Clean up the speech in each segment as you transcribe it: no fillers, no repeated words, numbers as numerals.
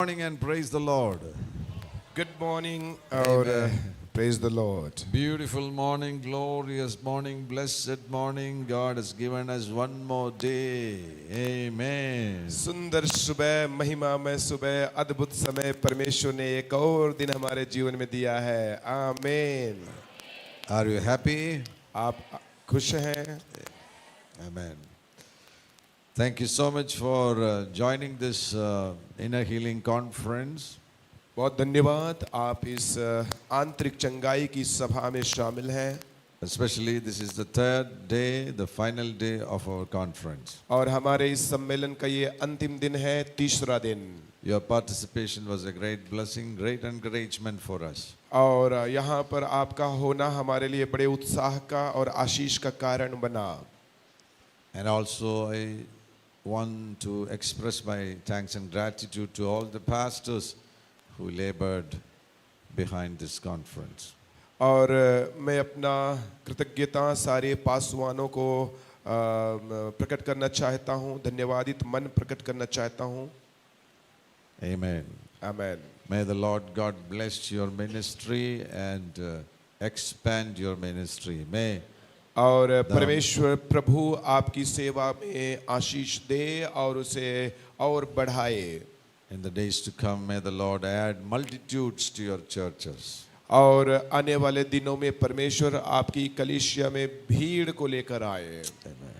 Morning and praise the Lord. Good morning और Amen. praise the Lord. Beautiful morning, glorious morning, blessed morning. God has given us one more day. Amen. सुंदर सुबह, महिमामय सुबह, अद्भुत समय परमेश्वर ने एक और दिन हमारे जीवन में दिया है. आमीन. Are you happy? आप खुश हैं? Amen. Thank you so much for joining this Inner Healing Conference. बहुत धन्यवाद आप इस आंतरिक चंगाई की सभा में शामिल हैं. Especially this is the third day, the final day of our conference. और हमारे इस सम्मेलन का ये अंतिम दिन है, तीसरा दिन. Your participation was a great blessing, great encouragement for us. और यहाँ पर आपका होना हमारे लिए बड़े उत्साह का और आशीष का कारण बना. And also I want to express my thanks and gratitude to all the pastors who labored behind this conference. और मैं अपना कृतज्ञता सारे पासवानों को प्रकट करना चाहता हूँ, धन्यवादित मन प्रकट करना चाहता हूँ. Amen. Amen. May the Lord God bless your ministry and expand your ministry. May और परमेश्वर प्रभु आपकी सेवा में आशीष दे और उसे और बढ़ाए. in the days to come, may the Lord add multitudes to your churches. और आने वाले दिनों में परमेश्वर आपकी कलीसिया में भीड़ को लेकर आए. Amen.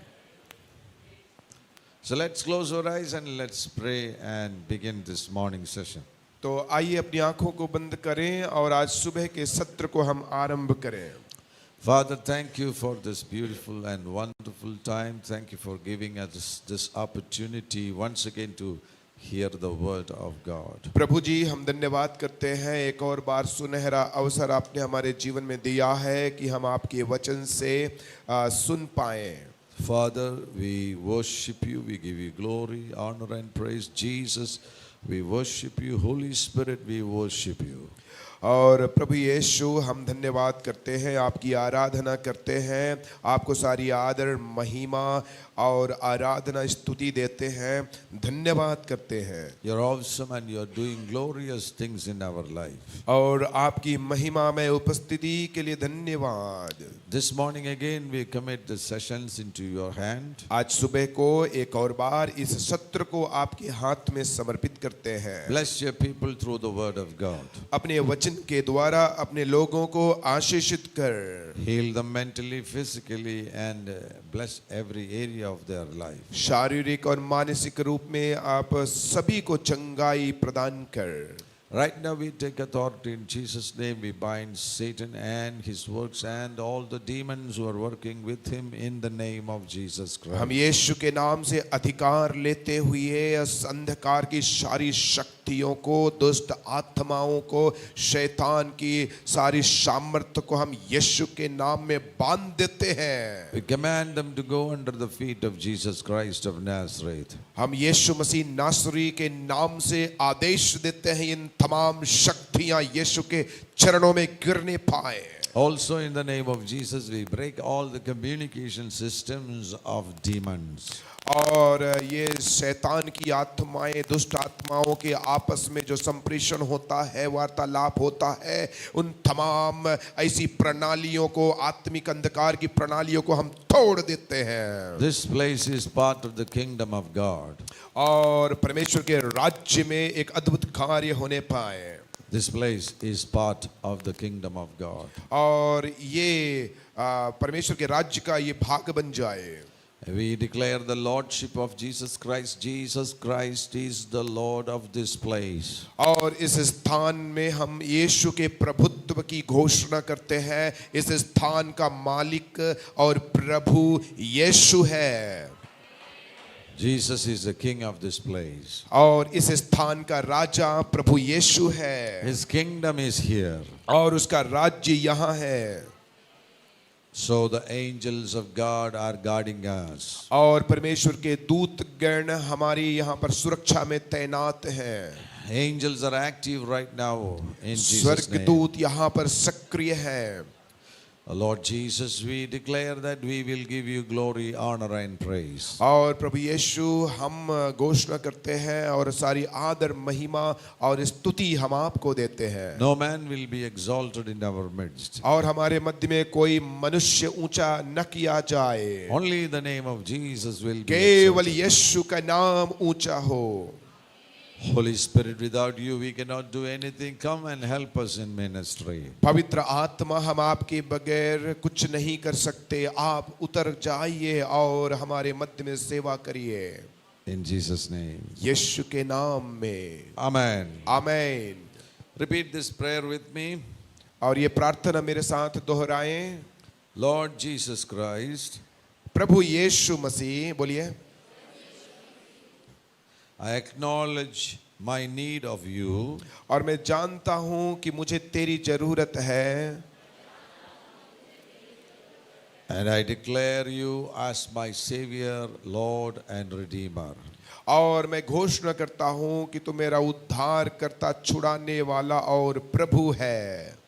So let's close our eyes and let's pray and begin this morning session. तो आइए अपनी आंखों को बंद करें और आज सुबह के सत्र को हम आरंभ करें. Father, thank you for this beautiful and wonderful time. Thank you for giving us this opportunity once again to hear the word of God. प्रभु जी हम धन्यवाद करते हैं, एक और बार सुनहरा अवसर आपने हमारे जीवन में दिया है कि हम आपके वचन से सुन पाएं. Father, we worship you, we give you glory, honor and praise. Jesus, we worship you. Holy Spirit, we worship you. और प्रभु यीशु हम धन्यवाद करते हैं, आपकी आराधना करते हैं, आपको सारी आदर महिमा और आराधना स्तुति देते हैं, धन्यवाद करते हैं. You're awesome and you're doing glorious things in our life. और आपकी महिमा में उपस्थिति के लिए धन्यवाद. This morning again we commit the sessions into your hand. आज सुबह को एक और बार इस सत्र को आपके हाथ में समर्पित करते हैं. Bless your people through the word of God. अपने वचन के द्वारा अपने लोगों को आशीषित कर. Heal them mentally, physically and bless every area of their life. शारीरिक और मानसिक रूप में आप सभी को चंगाई प्रदान कर. Right now we take authority in Jesus' name. We bind Satan and his works and all the demons who are working with him in the name of Jesus Christ. हम यीशु के नाम से अधिकार लेते हुए इस अंधकार की सारी शक्तियों को, दुष्ट आत्माओं को, शैतान की सारी सामर्थ्य को हम यीशु के नाम में बांध देते हैं. We command them to go under the feet of Jesus Christ of Nazareth. हम यीशु मसीह नासरी के नाम से आदेश देते हैं, इन तमाम शक्तियां यीशु के चरणों में गिरने पाए. Also in the name of Jesus we break all the communication systems of demons. और ये शैतान की आत्माएं, दुष्ट आत्माओं के आपस में जो संप्रेषण होता है, वार्तालाप होता है, उन तमाम ऐसी प्रणालियों को, आत्मिक अंधकार की प्रणालियों को हम तोड़ देते हैं. This place is part of the kingdom of God. और परमेश्वर के राज्य में एक अद्भुत कार्य होने पाए. This place is part of the kingdom of God. और ये परमेश्वर के राज्य का ये भाग बन जाए. We declare the lordship of Jesus Christ. Jesus Christ is the Lord of this place. और इस स्थान में हम यीशु के प्रभुत्व की घोषणा करते हैं. इस स्थान का मालिक और प्रभु यीशु है. Jesus is the king of this place. और इस स्थान का राजा प्रभु यीशु है. His kingdom is here. और उसका राज्य यहाँ है. So the angels of God are guarding us. और परमेश्वर के दूत गण हमारी यहाँ पर सुरक्षा में तैनात हैं. Angels are active right now in Jesus' name. स्वर्गदूत यहाँ पर सक्रिय हैं. Lord Jesus, we declare that we will give you glory, honor and praise. और प्रभु यीशु हम घोषणा करते हैं और सारी आदर महिमा और स्तुति हम आपको देते हैं। No man will be exalted in our midst. और हमारे मध्य में कोई मनुष्य ऊंचा न किया जाए, Only the name of Jesus will be केवल exalted. यीशु का नाम ऊंचा हो। Holy Spirit, without you we cannot do anything. Come and help us in ministry. पवित्र आत्मा, हम आपके बगैर कुछ नहीं कर सकते, आप उतर जाइए और हमारे मध्य में सेवा करिए। In Jesus' name. यीशु के नाम में Amen. आमीन। Repeat this prayer with me. और ये प्रार्थना मेरे साथ दोहराएं। Lord Jesus Christ, प्रभु यीशु मसीह, बोलिए। I acknowledge my need of you. और मैं जानता हूं कि मुझे तेरी जरूरत है। And I declare you as my Savior, Lord and Redeemer. और मैं घोषणा करता हूं कि तू मेरा उद्धार करता, छुड़ाने वाला और प्रभु है।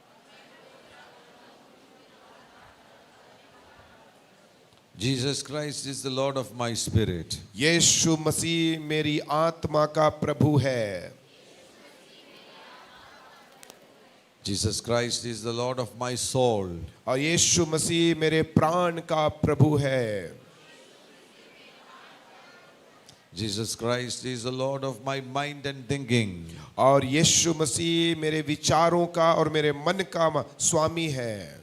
Jesus Christ is the Lord of my spirit. यीशु मसीह मेरी आत्मा का प्रभु है। Jesus Christ is the Lord of my soul. और यीशु मसीह मेरे प्राण का प्रभु है। Jesus Christ is the Lord of my mind and thinking. और यीशु मसीह मेरे विचारों का और मेरे मन का स्वामी है।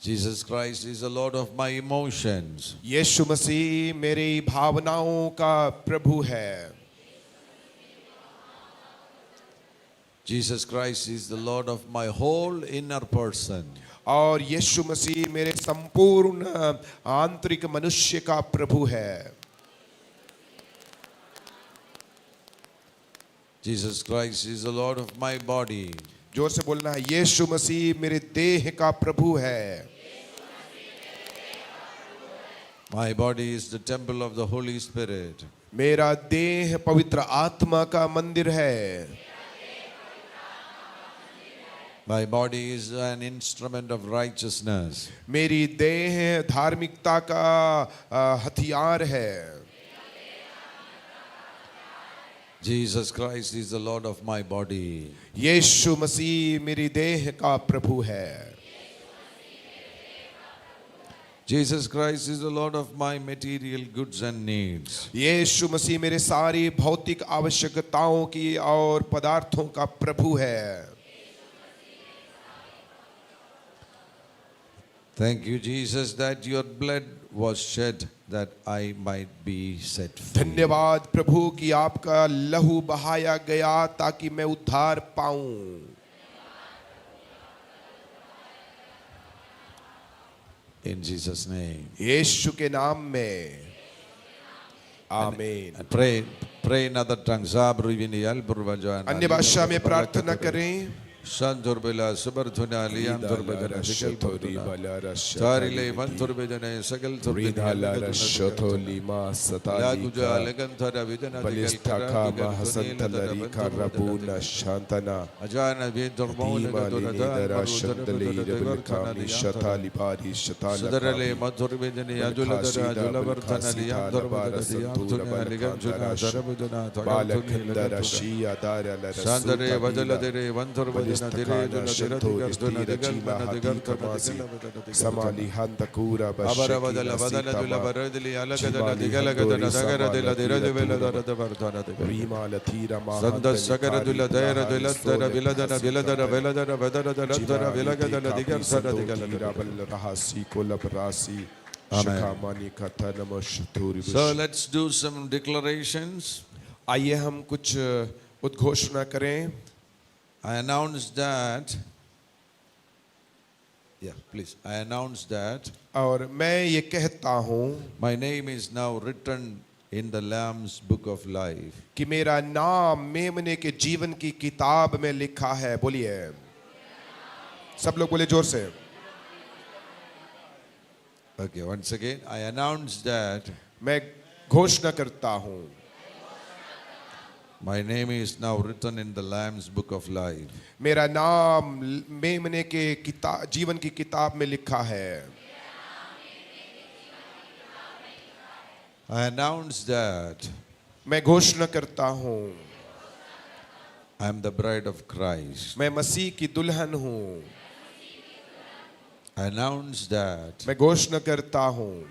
Jesus Christ is the Lord of my emotions. यीशु मसीह मेरी भावनाओं का प्रभु है। Jesus Christ is the Lord of my whole inner person. और यीशु मसीह मेरे संपूर्ण आंतरिक मनुष्य का प्रभु है। Jesus Christ is the Lord of my body. जोर से बोलना है, यीशु मसीह मेरे देह का प्रभु है। My body is the temple of the Holy Spirit. मेरा देह पवित्र आत्मा का मंदिर है। My body is an instrument of righteousness. मेरी देह धार्मिकता का हथियार है। Jesus Christ is the Lord of my body. यीशु मसीह मेरी देह का प्रभु है। Jesus Christ is the Lord of my material goods and needs. यीशु मसीह मेरे सारी भौतिक आवश्यकताओं की और पदार्थों का प्रभु है। Thank you, Jesus, that your blood was shed that I might be set free. धन्यवाद प्रभु कि आपका लहू बहाया गया ताकि मैं उद्धार पाऊं। In Jesus' name. यीशु के नाम में आमीन। And pray in other tongues. अन्य भाषा में प्रार्थना करें। Shanturbela Subarthuna Liam Turbedana Tarile Manturbedane Sakal Turbedana Laguja Legantara Vidana Balistaka Hasantalari Karabuna Shantana Ajana Vinturmona Shandali Shatali Pari Shatala Sudarale Manturbedani Adula Vartana Liam Turbedana Ligantuna Zarabudana Balakandara Shia Dara Sandare Vadala de Vanturbedana Samali Hantakura Rima Latira So let's do some declarations. आइए हम कुछ उद्घोषणा करें। I announced that, please. I announced that और मैं ये कहता हूँ my name is now written in the Lamb's book of life. कि मेरा नाम मेमने के जीवन की किताब में लिखा है। बोलिए, सब लोग बोले जोर से। Okay, once again, I announced that मैं घोषणा करता हूँ My name is now written in the Lamb's book of life. मेरा नाम मेमने के जीवन की किताब में लिखा है। I announce that मैं घोषणा करता हूँ, I am the bride of Christ. मैं मसीह की दुल्हन हूँ। I announce that मैं घोषणा करता हूँ,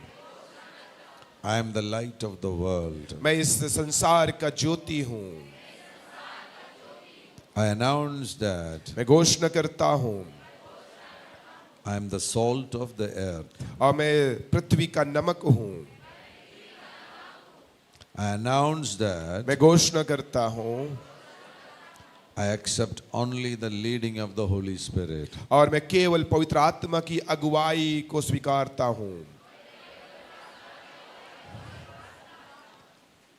I am the light of the world. मैं इस संसार का ज्योति हूँ। I announce that मैं घोषणा करता हूँ, I am the salt of the earth. और मैं पृथ्वी का नमक हूँ। I announce that मैं घोषणा करता हूँ, I accept only the leading of the Holy Spirit. और मैं केवल पवित्र आत्मा की अगुवाई को स्वीकारता हूँ।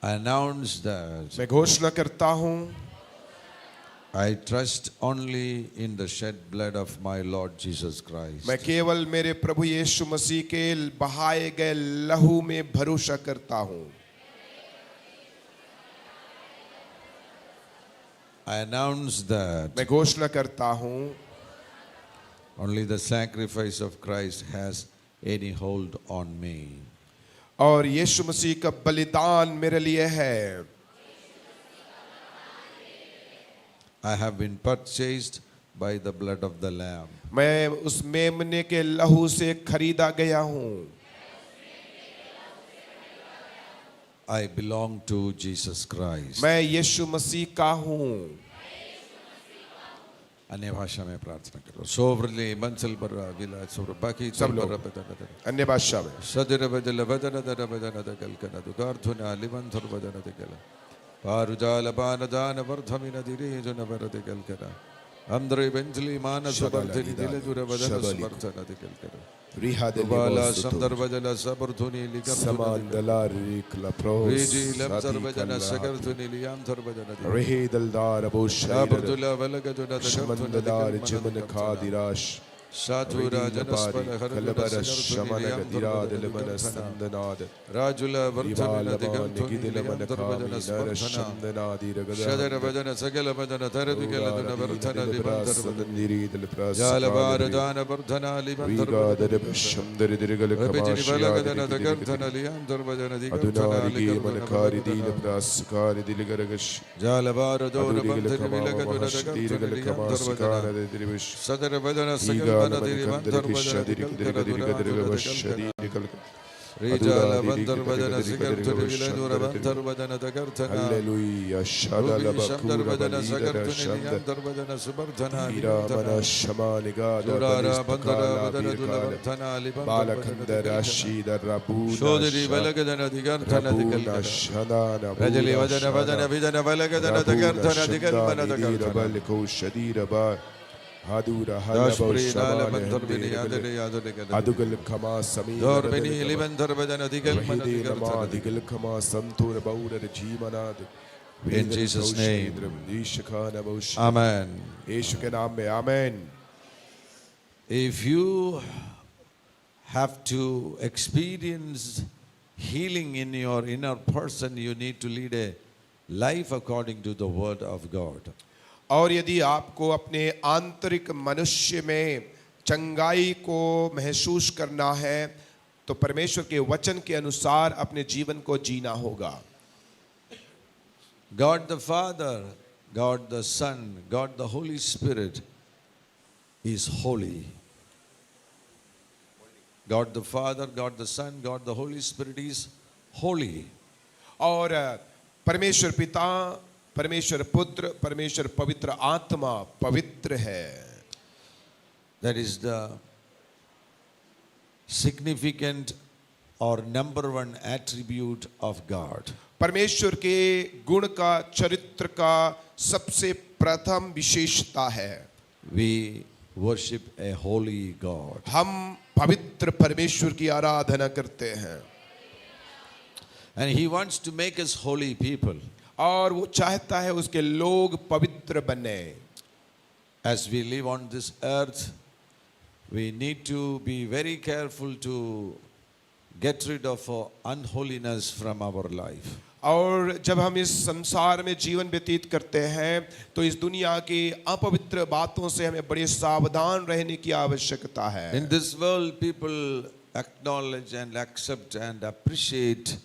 I announce that मैं घोषणा करता हूँ, I trust only in the shed blood of my Lord Jesus Christ. मैं केवल मेरे प्रभु यीशु मसीह के बहाए गए लहू में भरोसा करता हूँ। I announce that मैं घोषणा करता हूँ, only the sacrifice of Christ has any hold on me. और यीशु मसीह का बलिदान मेरे लिए है। I have been purchased by the blood of the Lamb. मैं उस मेमने के लहू से खरीदा गया हूँ। I belong to Jesus Christ. मैं यीशु मसीह का हूँ। अन्य भाषा में प्रार्थना करो। सोवरली मंसल पर विला सोवर बाकी सब लोग अन्य भाषा में सदर बदल बदन दर बदन दकल कना दुकार धुना लिबन धुर बदन दकल पारुजाल पान दान वर्धमिन दिरे जो नवर दकल कना अंदरे बेंजली मानस वर्धनि दिले जुर बदन समर्थन दकल कना बाला संदर बदल सबर धुनी लिकम समांदला रिकला प्रोस रीजी लब्जर बदन सकल धुनी लियाम धुर बदन रेहे दलदार अबो शैर अब्दुल्ला वलग जो नदकम शमंदलार जिमन खादिराश सातुरा जनस्पल कलबर शमन गदिरा दिलमन संदनाद राजुला वर्धमिन दिगम निगिदिल मन खामी नर शमदनादि रगदा शदर बदन सकल बदन धर दिगल दुन वर्धन लिबंधर संदनिरी दिल प्रास जाल बार दान वर्धना लिबंधर रीगा दर शमदर दिरगल बिजली कमाशिया बलगदन दगर्थन लियाम धर बदन दिगम अदुनारिगे मन खारि दिल प्रास कारी दिल गरगश जाल बार दोन अदुरिगल बंधन कमा विलग दुन महश दगर्थन दिरगल लियाम कमा धर सिकार बदन दिरविश सदर बदन सकल ईगा बदन नमन दिरिबंधर कंदर बदन किशा दिगल दिरगल कर दुना दिरगश दुन दिरगल रिजाल बंदर बदन सिकर तुर विले दूर बंदर बदन दगर्थन हालेलुया शादाला शब्दर बकुरा बदन सगर बलीदर तुनि लियाम शब्द धर बदन सुबर्धना ईरा मना शमानिगा जुरारा बंदर दरबलिस्तकाला बदन दुन बीरकाल वर्धना लिबंधर बालखंदर अशीदर रबूना शोदरी बलगदन दिगर्थन दिगल रबूना शदाना रजली वदन वदन विदन बलगदन दगर्थन दिगल मन दगर्थन बलको शदीर बा हादूरा दाशप्री हलबो नाल शमाल बंदर बिनी यादरे यादरे कदर अदुगल खमा समी दौर बिनी लिबंधर बदन दिगल मन हिदे नमा दिगर्थन दिगल खमा santoor बौरर जीवनाद In Jesus' name. Amen. यीशु के नाम में आमीन। If you have to experience healing in your inner person, you need to lead a life according to the word of God. और यदि आपको अपने आंतरिक मनुष्य में चंगाई को महसूस करना है तो परमेश्वर के वचन के अनुसार अपने जीवन को जीना होगा। God the Father, God the Son, God the Holy Spirit is holy. God the Father, God the Son, God the Holy Spirit is holy. और परमेश्वर पिता, परमेश्वर पुत्र, परमेश्वर पवित्र आत्मा पवित्र है। That is the significant or number one attribute of God. परमेश्वर के गुण का, चरित्र का सबसे प्रथम विशेषता है। We worship a holy God. हम पवित्र परमेश्वर की आराधना करते हैं। And He wants to make us holy people. और वो चाहता है उसके लोग पवित्र बने। As we live on this earth, we need to be very careful to get rid of unholiness from our life. और जब हम इस संसार में जीवन व्यतीत करते हैं तो इस दुनिया की अपवित्र बातों से हमें बड़े सावधान रहने की आवश्यकता है। In this world, people acknowledge and accept and appreciate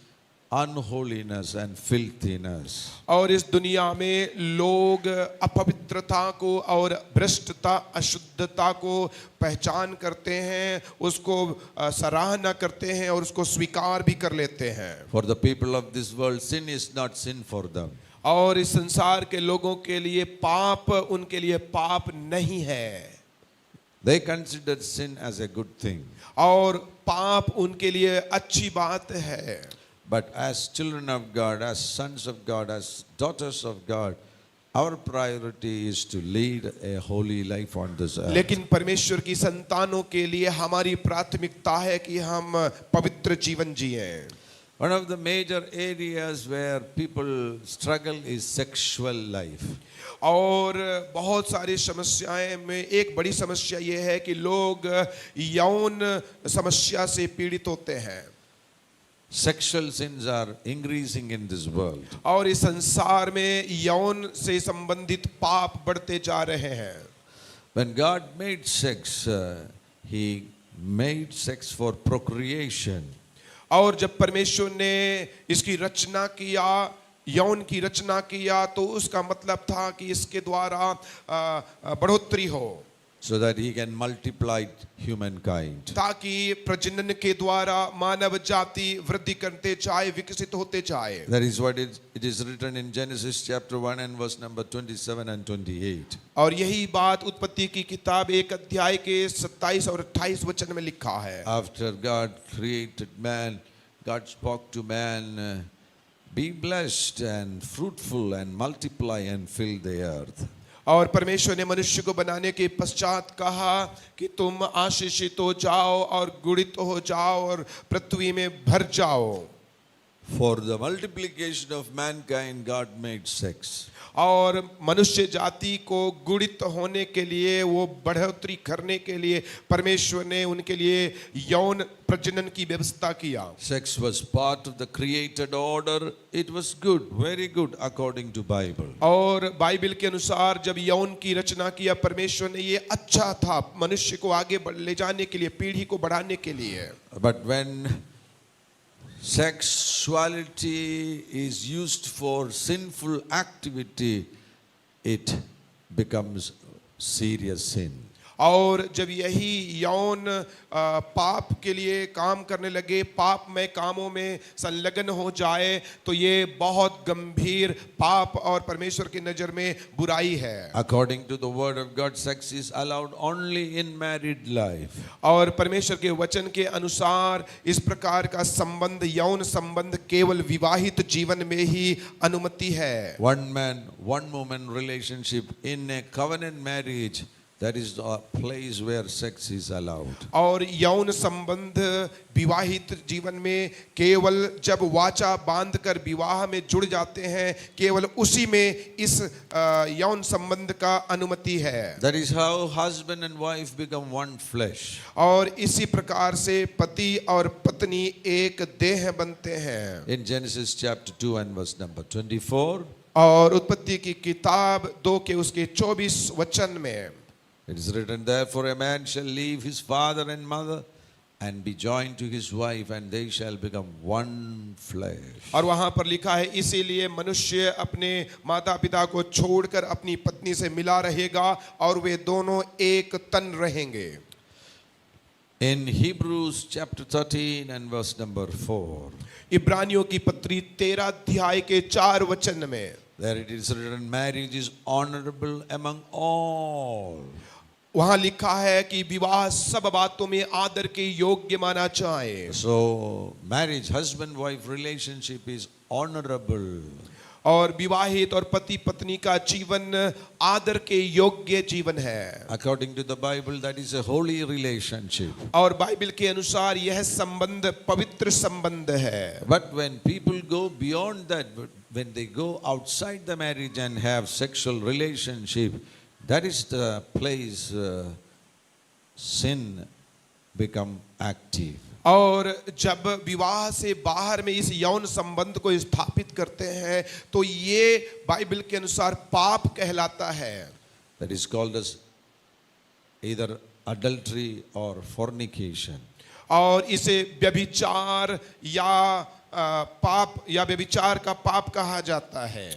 unholiness and filthiness. और इस दुनिया में लोग अपवित्रता को और भ्रष्टता अशुद्धता को पहचान करते हैं, उसको सराहना करते हैं और उसको स्वीकार भी कर लेते हैं। For the people of this world, sin is not sin for them. और इस संसार के लोगों के लिए पाप उनके लिए पाप नहीं है। They consider sin as a good thing. और पाप उनके लिए अच्छी बात है। But as children of God, as sons of God, as daughters of God, our priority is to lead a holy life on this earth. लेकिन परमेश्वर की संतानों के लिए हमारी प्राथमिकता है कि हम पवित्र जीवन जिएं। One of the major areas where people struggle is sexual life. और बहुत सारी समस्याएं में एक बड़ी समस्या ये है कि लोग यौन समस्या से पीड़ित होते हैं। Sexual sins are increasing in this world. और इस संसार में यौन से संबंधित पाप बढ़ते जा रहे हैं। When God made sex, He made sex for procreation. और जब परमेश्वर ने इसकी रचना किया, यौन की रचना किया, तो उसका मतलब था कि इसके द्वारा बढ़ोतरी हो, So that He can multiply humankind. ताकि प्रजनन के द्वारा मानव जाति वृद्धि करते जाए, विकसित होते जाए। That is what it is written in Genesis chapter 1 and verse number 27 and 28. और यही बात उत्पत्ति की किताब 1 अध्याय के 27 और 28 वचन में लिखा है। After God created man, God spoke to man, be blessed and fruitful and multiply and fill the earth. और परमेश्वर ने मनुष्य को बनाने के पश्चात कहा कि तुम आशीषित हो जाओ और गुणित हो जाओ और पृथ्वी में भर जाओ। For the multiplication of mankind, God made sex. और मनुष्य जाति को गुणित होने के लिए, वो बढ़ोतरी करने के लिए परमेश्वर ने उनके लिए यौन प्रजनन की व्यवस्था किया। Sex was part of the created order. It was good, very good according to Bible. और बाइबल के अनुसार जब यौन की रचना किया परमेश्वर ने, ये अच्छा था मनुष्य को आगे ले जाने के लिए, पीढ़ी को बढ़ाने के लिए। But when sexuality is used for sinful activity, it becomes serious sin. और जब यही यौन पाप के लिए काम करने लगे, पापमय कामों में संलग्न हो जाए, तो ये बहुत गंभीर पाप और परमेश्वर की नजर में बुराई है। According to the word of God, sex is allowed only in married life. और परमेश्वर के वचन के अनुसार इस प्रकार का संबंध, यौन संबंध केवल विवाहित जीवन में ही अनुमति है। One man, one woman relationship in a covenant marriage, that is a place where sex is allowed. और यौन संबंध विवाहित जीवन में केवल जब वाचा बांधकर विवाह में जुड़ जाते हैं, केवल उसी में इस यौन संबंध का अनुमति है। That is how husband and wife become one flesh. और इसी प्रकार से पति और पत्नी एक देह बनते हैं। In Genesis chapter 2 and verse number 24, और उत्पत्ति की किताब 2 के उसके 24 वचन में it is written, therefore a man shall leave his father and mother and be joined to his wife, and they shall become one flesh. और वहां पर लिखा है, इसीलिए मनुष्य अपने माता पिता को छोड़कर अपनी पत्नी से मिला रहेगा और वे दोनों एक तन रहेंगे। In Hebrews chapter 13 and verse number 4, इब्रानियों की पत्री 13 अध्याय के 4 वचन में there it is written, marriage is honorable among all. वहां लिखा है कि विवाह सब बातों में आदर के योग्य माना जाए। So marriage, husband wife relationship is honorable. और विवाहित और पति पत्नी का जीवन आदर के योग्य जीवन है। According to the Bible, that is a holy relationship. और बाइबल के अनुसार यह संबंध पवित्र संबंध है। But when people go beyond that, when they go outside the marriage and have sexual relationship, that is the place sin become active. और जब विवाह से बाहर में इस यौन संबंध को स्थापित करते हैं तो ये बाइबल के अनुसार पाप कहलाता है। That is called as either adultery or fornication. और इसे व्यभिचार या पाप या व्यभिचार का पाप कहा जाता है।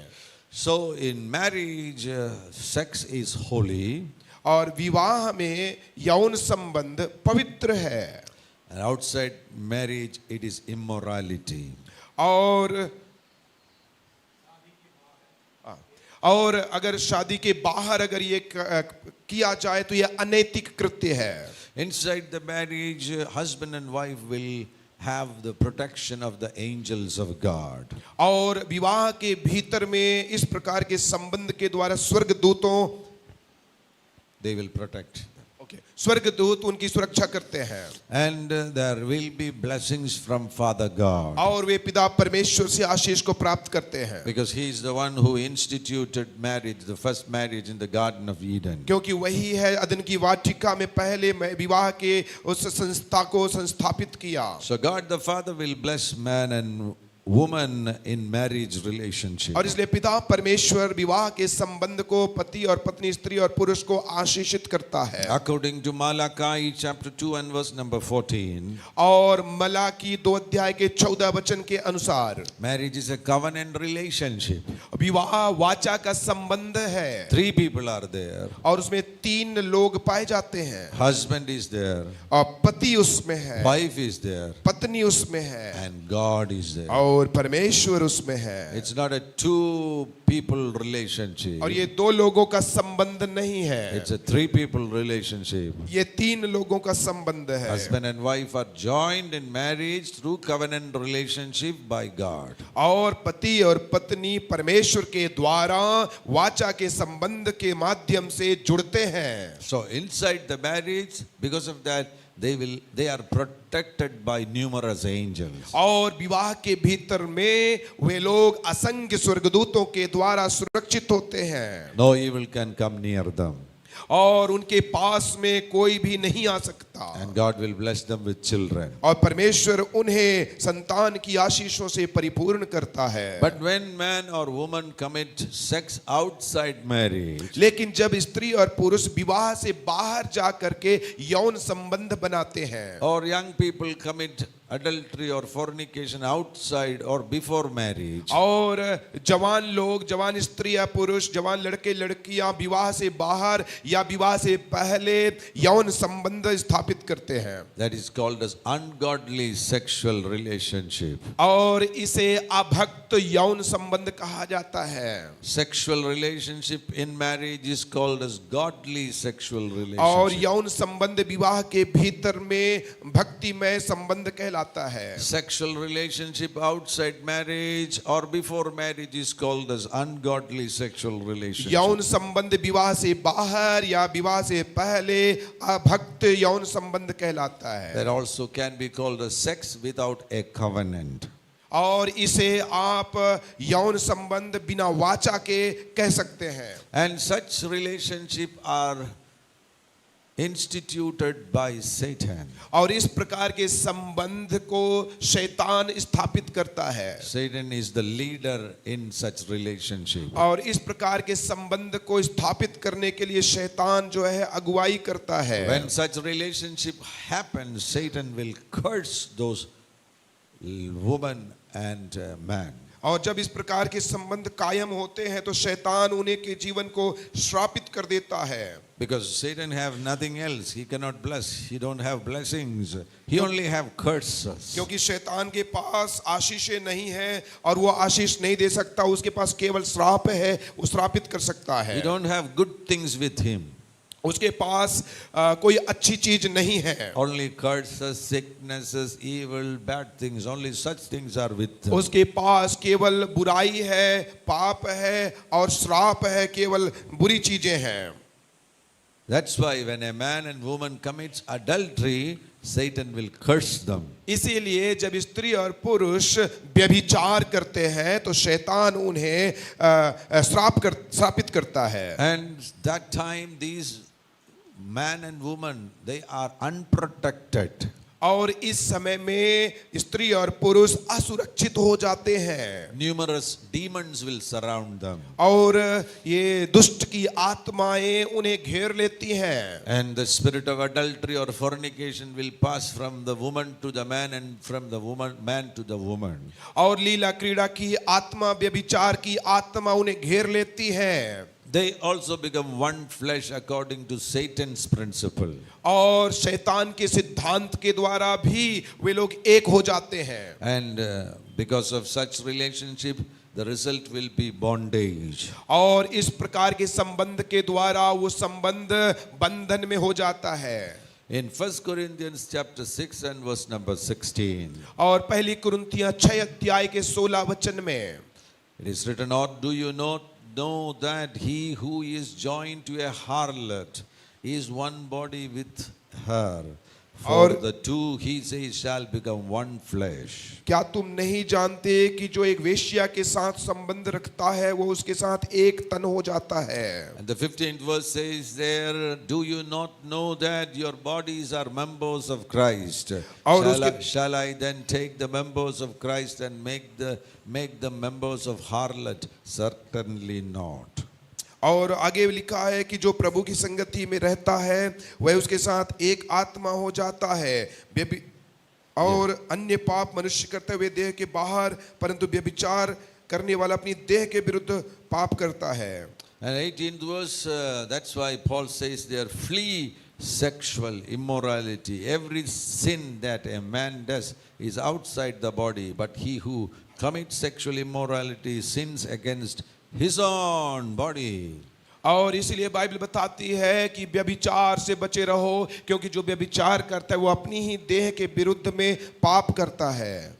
So in marriage, sex is holy. और विवाह में यौन संबंध पवित्र है। And outside marriage, it is immorality. और अगर शादी के बाहर अगर ये किया जाए तो ये अनैतिक कृत्य है। Inside the marriage, husband and wife will have the protection of the angels of God. और विवाह के भीतर में इस प्रकार के संबंध के द्वारा स्वर्गदूतों They will protect. स्वर्गदूत उनकी सुरक्षा करते हैं। And there will be blessings from Father God. और वे पिता परमेश्वर से आशीष को प्राप्त करते हैं। Because he is the one who instituted marriage, the first marriage in the Garden of Eden. क्योंकि वही है अदन की वाटिका में पहले विवाह के उस संस्था को संस्थापित किया। So God the Father will bless man and woman in marriage relationship. और इसलिए पिता परमेश्वर विवाह के संबंध को पति और पत्नी, स्त्री और पुरुष को आशीषित करता है। According to Malachi chapter 2 and verse number 14. और मलाकी 2 अध्याय के 14 वचन के अनुसार Marriage is a covenant relationship. विवाह वाचा का संबंध है। 3 people are there. और उसमें 3 लोग पाए जाते हैं। Husband is there. और पति उसमें है। Wife is there. पत्नी उसमें है। And God is there. और परमेश्वर उसमें है। It's not a 2 people relationship. और ये 2 लोगों का संबंध नहीं है। It's a 3 people relationship. ये 3 लोगों का संबंध है। Husband and wife are joined in marriage through covenant relationship by God. और पति और पत्नी परमेश्वर के द्वारा वाचा के संबंध के माध्यम से जुड़ते हैं। So inside the marriage, because of that, they are protected by numerous angels. और विवाह के भीतर में वे लोग असंख्य स्वर्गदूतों के द्वारा सुरक्षित होते हैं। No evil can come near them. और उनके पास में कोई भी नहीं आ सकता। And God will bless them with children. और परमेश्वर उन्हें संतान की आशीषों से परिपूर्ण करता है। But when man or woman commit sex outside marriage, लेकिन जब स्त्री और पुरुष विवाह से बाहर जा करके यौन संबंध बनाते हैं, or young people commit adultery or fornication outside or before marriage, और जवान लोग, जवान स्त्री या पुरुष, जवान लड़के लड़कियां विवाह से बाहर या विवाह से पहले यौन संबंध स्थापित करते हैं, that is called as ungodly sexual relationship. और इसे अभक्त यौन संबंध कहा जाता है। Sexual relationship in marriage is called as godly sexual और relationship. यौन संबंध विवाह के भीतर में भक्तिमय संबंध कहलाता है। Sexual relationship outside marriage or before marriage is called as ungodly sexual relationship. यौन संबंध विवाह से बाहर या विवाह से पहले अभक्त यौन संबंध कहलाता है। That also can be called as sex without a covenant. और इसे आप यौन संबंध बिना वाचा के कह सकते हैं। And such relationship are instituted by Satan. और इस प्रकार के संबंध को शैतान स्थापित करता है। Satan is the leader in such relationship. और इस प्रकार के संबंध को स्थापित करने के लिए शैतान जो है अगुवाई करता है। When such relationship happens, Satan will curse those woman and man. और जब इस प्रकार के संबंध कायम होते हैं तो शैतान उन्हें के जीवन को श्रापित कर देता है। Because Satan have nothing else, he cannot bless, he don't have blessings, he only have curses. क्योंकि शैतान के पास आशीषें नहीं है और वो आशीष नहीं दे सकता, उसके पास केवल श्राप है, वो श्रापित कर सकता है। He don't have good things with him. उसके पास कोई अच्छी चीज नहीं है। Only curses, sicknesses, evil, bad things, only such things are with him. उसके पास केवल बुराई है, पाप है और श्राप है, केवल बुरी चीजें हैं। That's why when a man and woman commits adultery, Satan will curse them. इसीलिए जब स्त्री और पुरुष व्यभिचार करते हैं तो शैतान उन्हें श्रापित करता है। And that time these man and woman, they are unprotected. और इस समय में स्त्री और पुरुष असुरक्षित हो जाते हैं Numerous demons will surround them. और ये दुष्ट की आत्माएं उन्हें घेर लेती हैं And the spirit of adultery or fornication will pass from the woman to the man and from the man to the woman. और लीला क्रीड़ा की आत्मा, व्यभिचार की आत्मा उन्हें घेर लेती है। They also become one flesh according to Satan's principle. और शैतान के सिद्धांत के द्वारा भी वे लोग एक हो जाते हैं। And because of such relationship, the result will be bondage. और इस प्रकार के संबंध के द्वारा वो संबंध बंधन में हो जाता है। In 1 Corinthians chapter 6 and verse number 16, और पहली कुरिन्थियां 6 अध्याय के 16 वचन में it is written, or do you not know that he who is joined to a harlot is one body with her? For और the two, he says, shall become one flesh. क्या तुम नहीं जानते कि जो एक वेश्या के साथ संबंध रखता है वो उसके साथ एक तन हो जाता है। And the 15th verse says there, do you not know that your bodies are members of Christ? Shall I then take the members of Christ and make them members of harlot? Certainly not. और आगे लिखा है कि जो प्रभु की संगति में रहता है वह उसके साथ एक आत्मा हो जाता है। और अन्य पाप मनुष्य करते हुए देह के बाहर, परंतु व्यभिचार करने वाला अपनी देह के विरुद्ध पाप करता है। And 18th verse, that's why Paul says there, flee sexual immorality. Every sin that a man does is outside the body, but he who commits sexual immorality sins against his own body. और इसलिए Bible बताती है कि व्यभिचार से बचे रहो, क्योंकि जो व्यभिचार करता है वो अपनी ही देह के विरुद्ध में पाप करता है।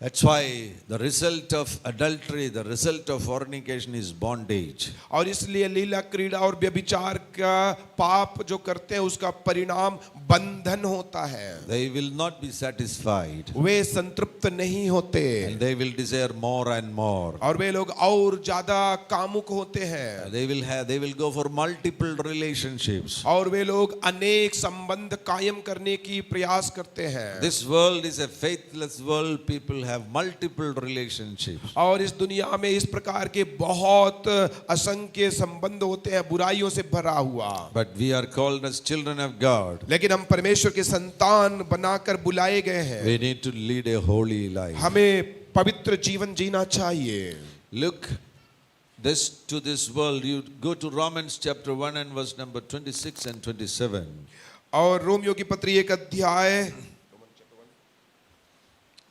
That's why the result of adultery, the result of fornication is bondage. और इसलिए लीला क्रीड़ा और व्यभिचार का पाप जो करते हैं उसका परिणाम बंधन होता है। They will not be satisfied. वे संतृप्त नहीं होते And they will desire more and more. और वे लोग और ज्यादा कामुक होते हैं। They will go for multiple relationships. और वे लोग अनेक संबंध कायम करने की प्रयास करते हैं। This world is a faithless world. People have multiple relationships. और इस दुनिया में इस प्रकार के बहुत असंख्य संबंध होते हैं, बुराइयों से भरा हुआ। But we are called as children of God. लेकिन हम परमेश्वर के संतान बनाकर बुलाए गए हैं। We need to lead a holy life. हमें पवित्र जीवन जीना चाहिए। Look to this world. You go to Romans chapter 1 and verse number 26 and 27. और रोमियो की पत्री 1 अध्याय।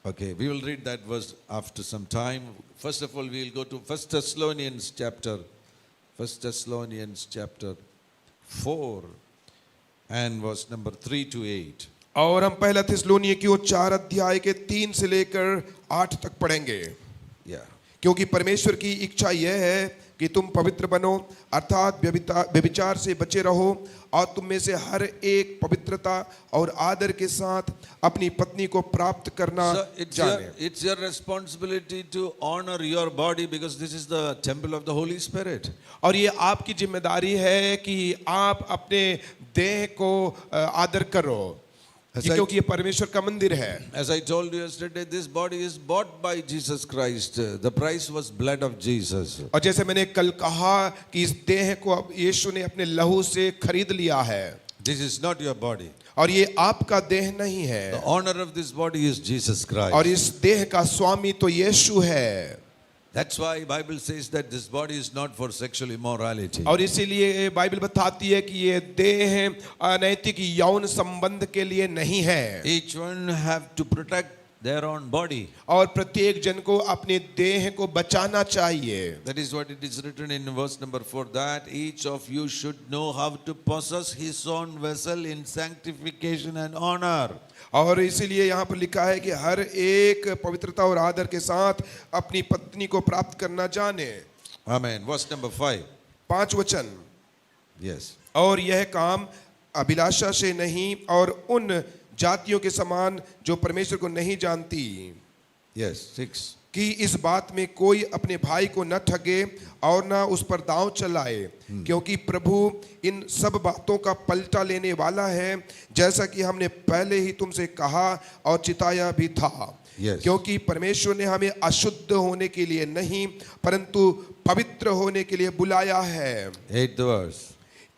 Okay, we will read that verse after some time. First of all, we will go to 1 Thessalonians chapter 4 and verse number 3 to 8. और हम पहला थिस्सलुनीकियों 4 अध्याय के 3 से लेकर 8 तक पढ़ेंगे। Yeah. क्योंकि परमेश्वर की इच्छा यह है कि तुम पवित्र बनो, अर्थात व्यभिचार से बचे रहो, और तुम में से हर एक पवित्रता और आदर के साथ अपनी पत्नी को प्राप्त करना जाने। It's your responsibility to honor your body because this is the temple of the Holy Spirit. और ये आपकी जिम्मेदारी है कि आप अपने देह को आदर करो, क्योंकि ये परमेश्वर का मंदिर है। As I told you yesterday, this body is bought by Jesus Christ. The price was blood of Jesus. और जैसे मैंने कल कहा कि इस देह को अब यीशु ने अपने लहू से खरीद लिया है। This is not your body. और ये आपका देह नहीं है। The owner of this body is Jesus Christ. और इस देह का स्वामी तो यीशु है। That's why Bible says that this body is not for sexual immorality. और इसीलिए बाइबल बताती है कि ये देह अनैतिक यौन संबंध के लिए नहीं है। Each one have to protect their own body. और प्रत्येक जन को अपने देह को बचाना चाहिए। That is what it is written in verse number 4, that each of you should know how to possess his own vessel in sanctification and honor. और इसीलिए यहाँ पर लिखा है कि हर एक पवित्रता और आदर के साथ अपनी पत्नी को प्राप्त करना जाने। Amen. Verse number 5. 5 वचन। Yes. और यह काम अभिलाषा से नहीं और उन जातियों के समान जो परमेश्वर को नहीं जानती। Yes. 6. कि इस बात में कोई अपने भाई को न ठगे और न उस पर दांव चलाए, क्योंकि प्रभु इन सब बातों का पलटा लेने वाला है, जैसा कि हमने पहले ही तुमसे कहा और चिताया भी था। Yes. क्योंकि परमेश्वर ने हमें अशुद्ध होने के लिए नहीं परंतु पवित्र होने के लिए बुलाया है। 8th verse.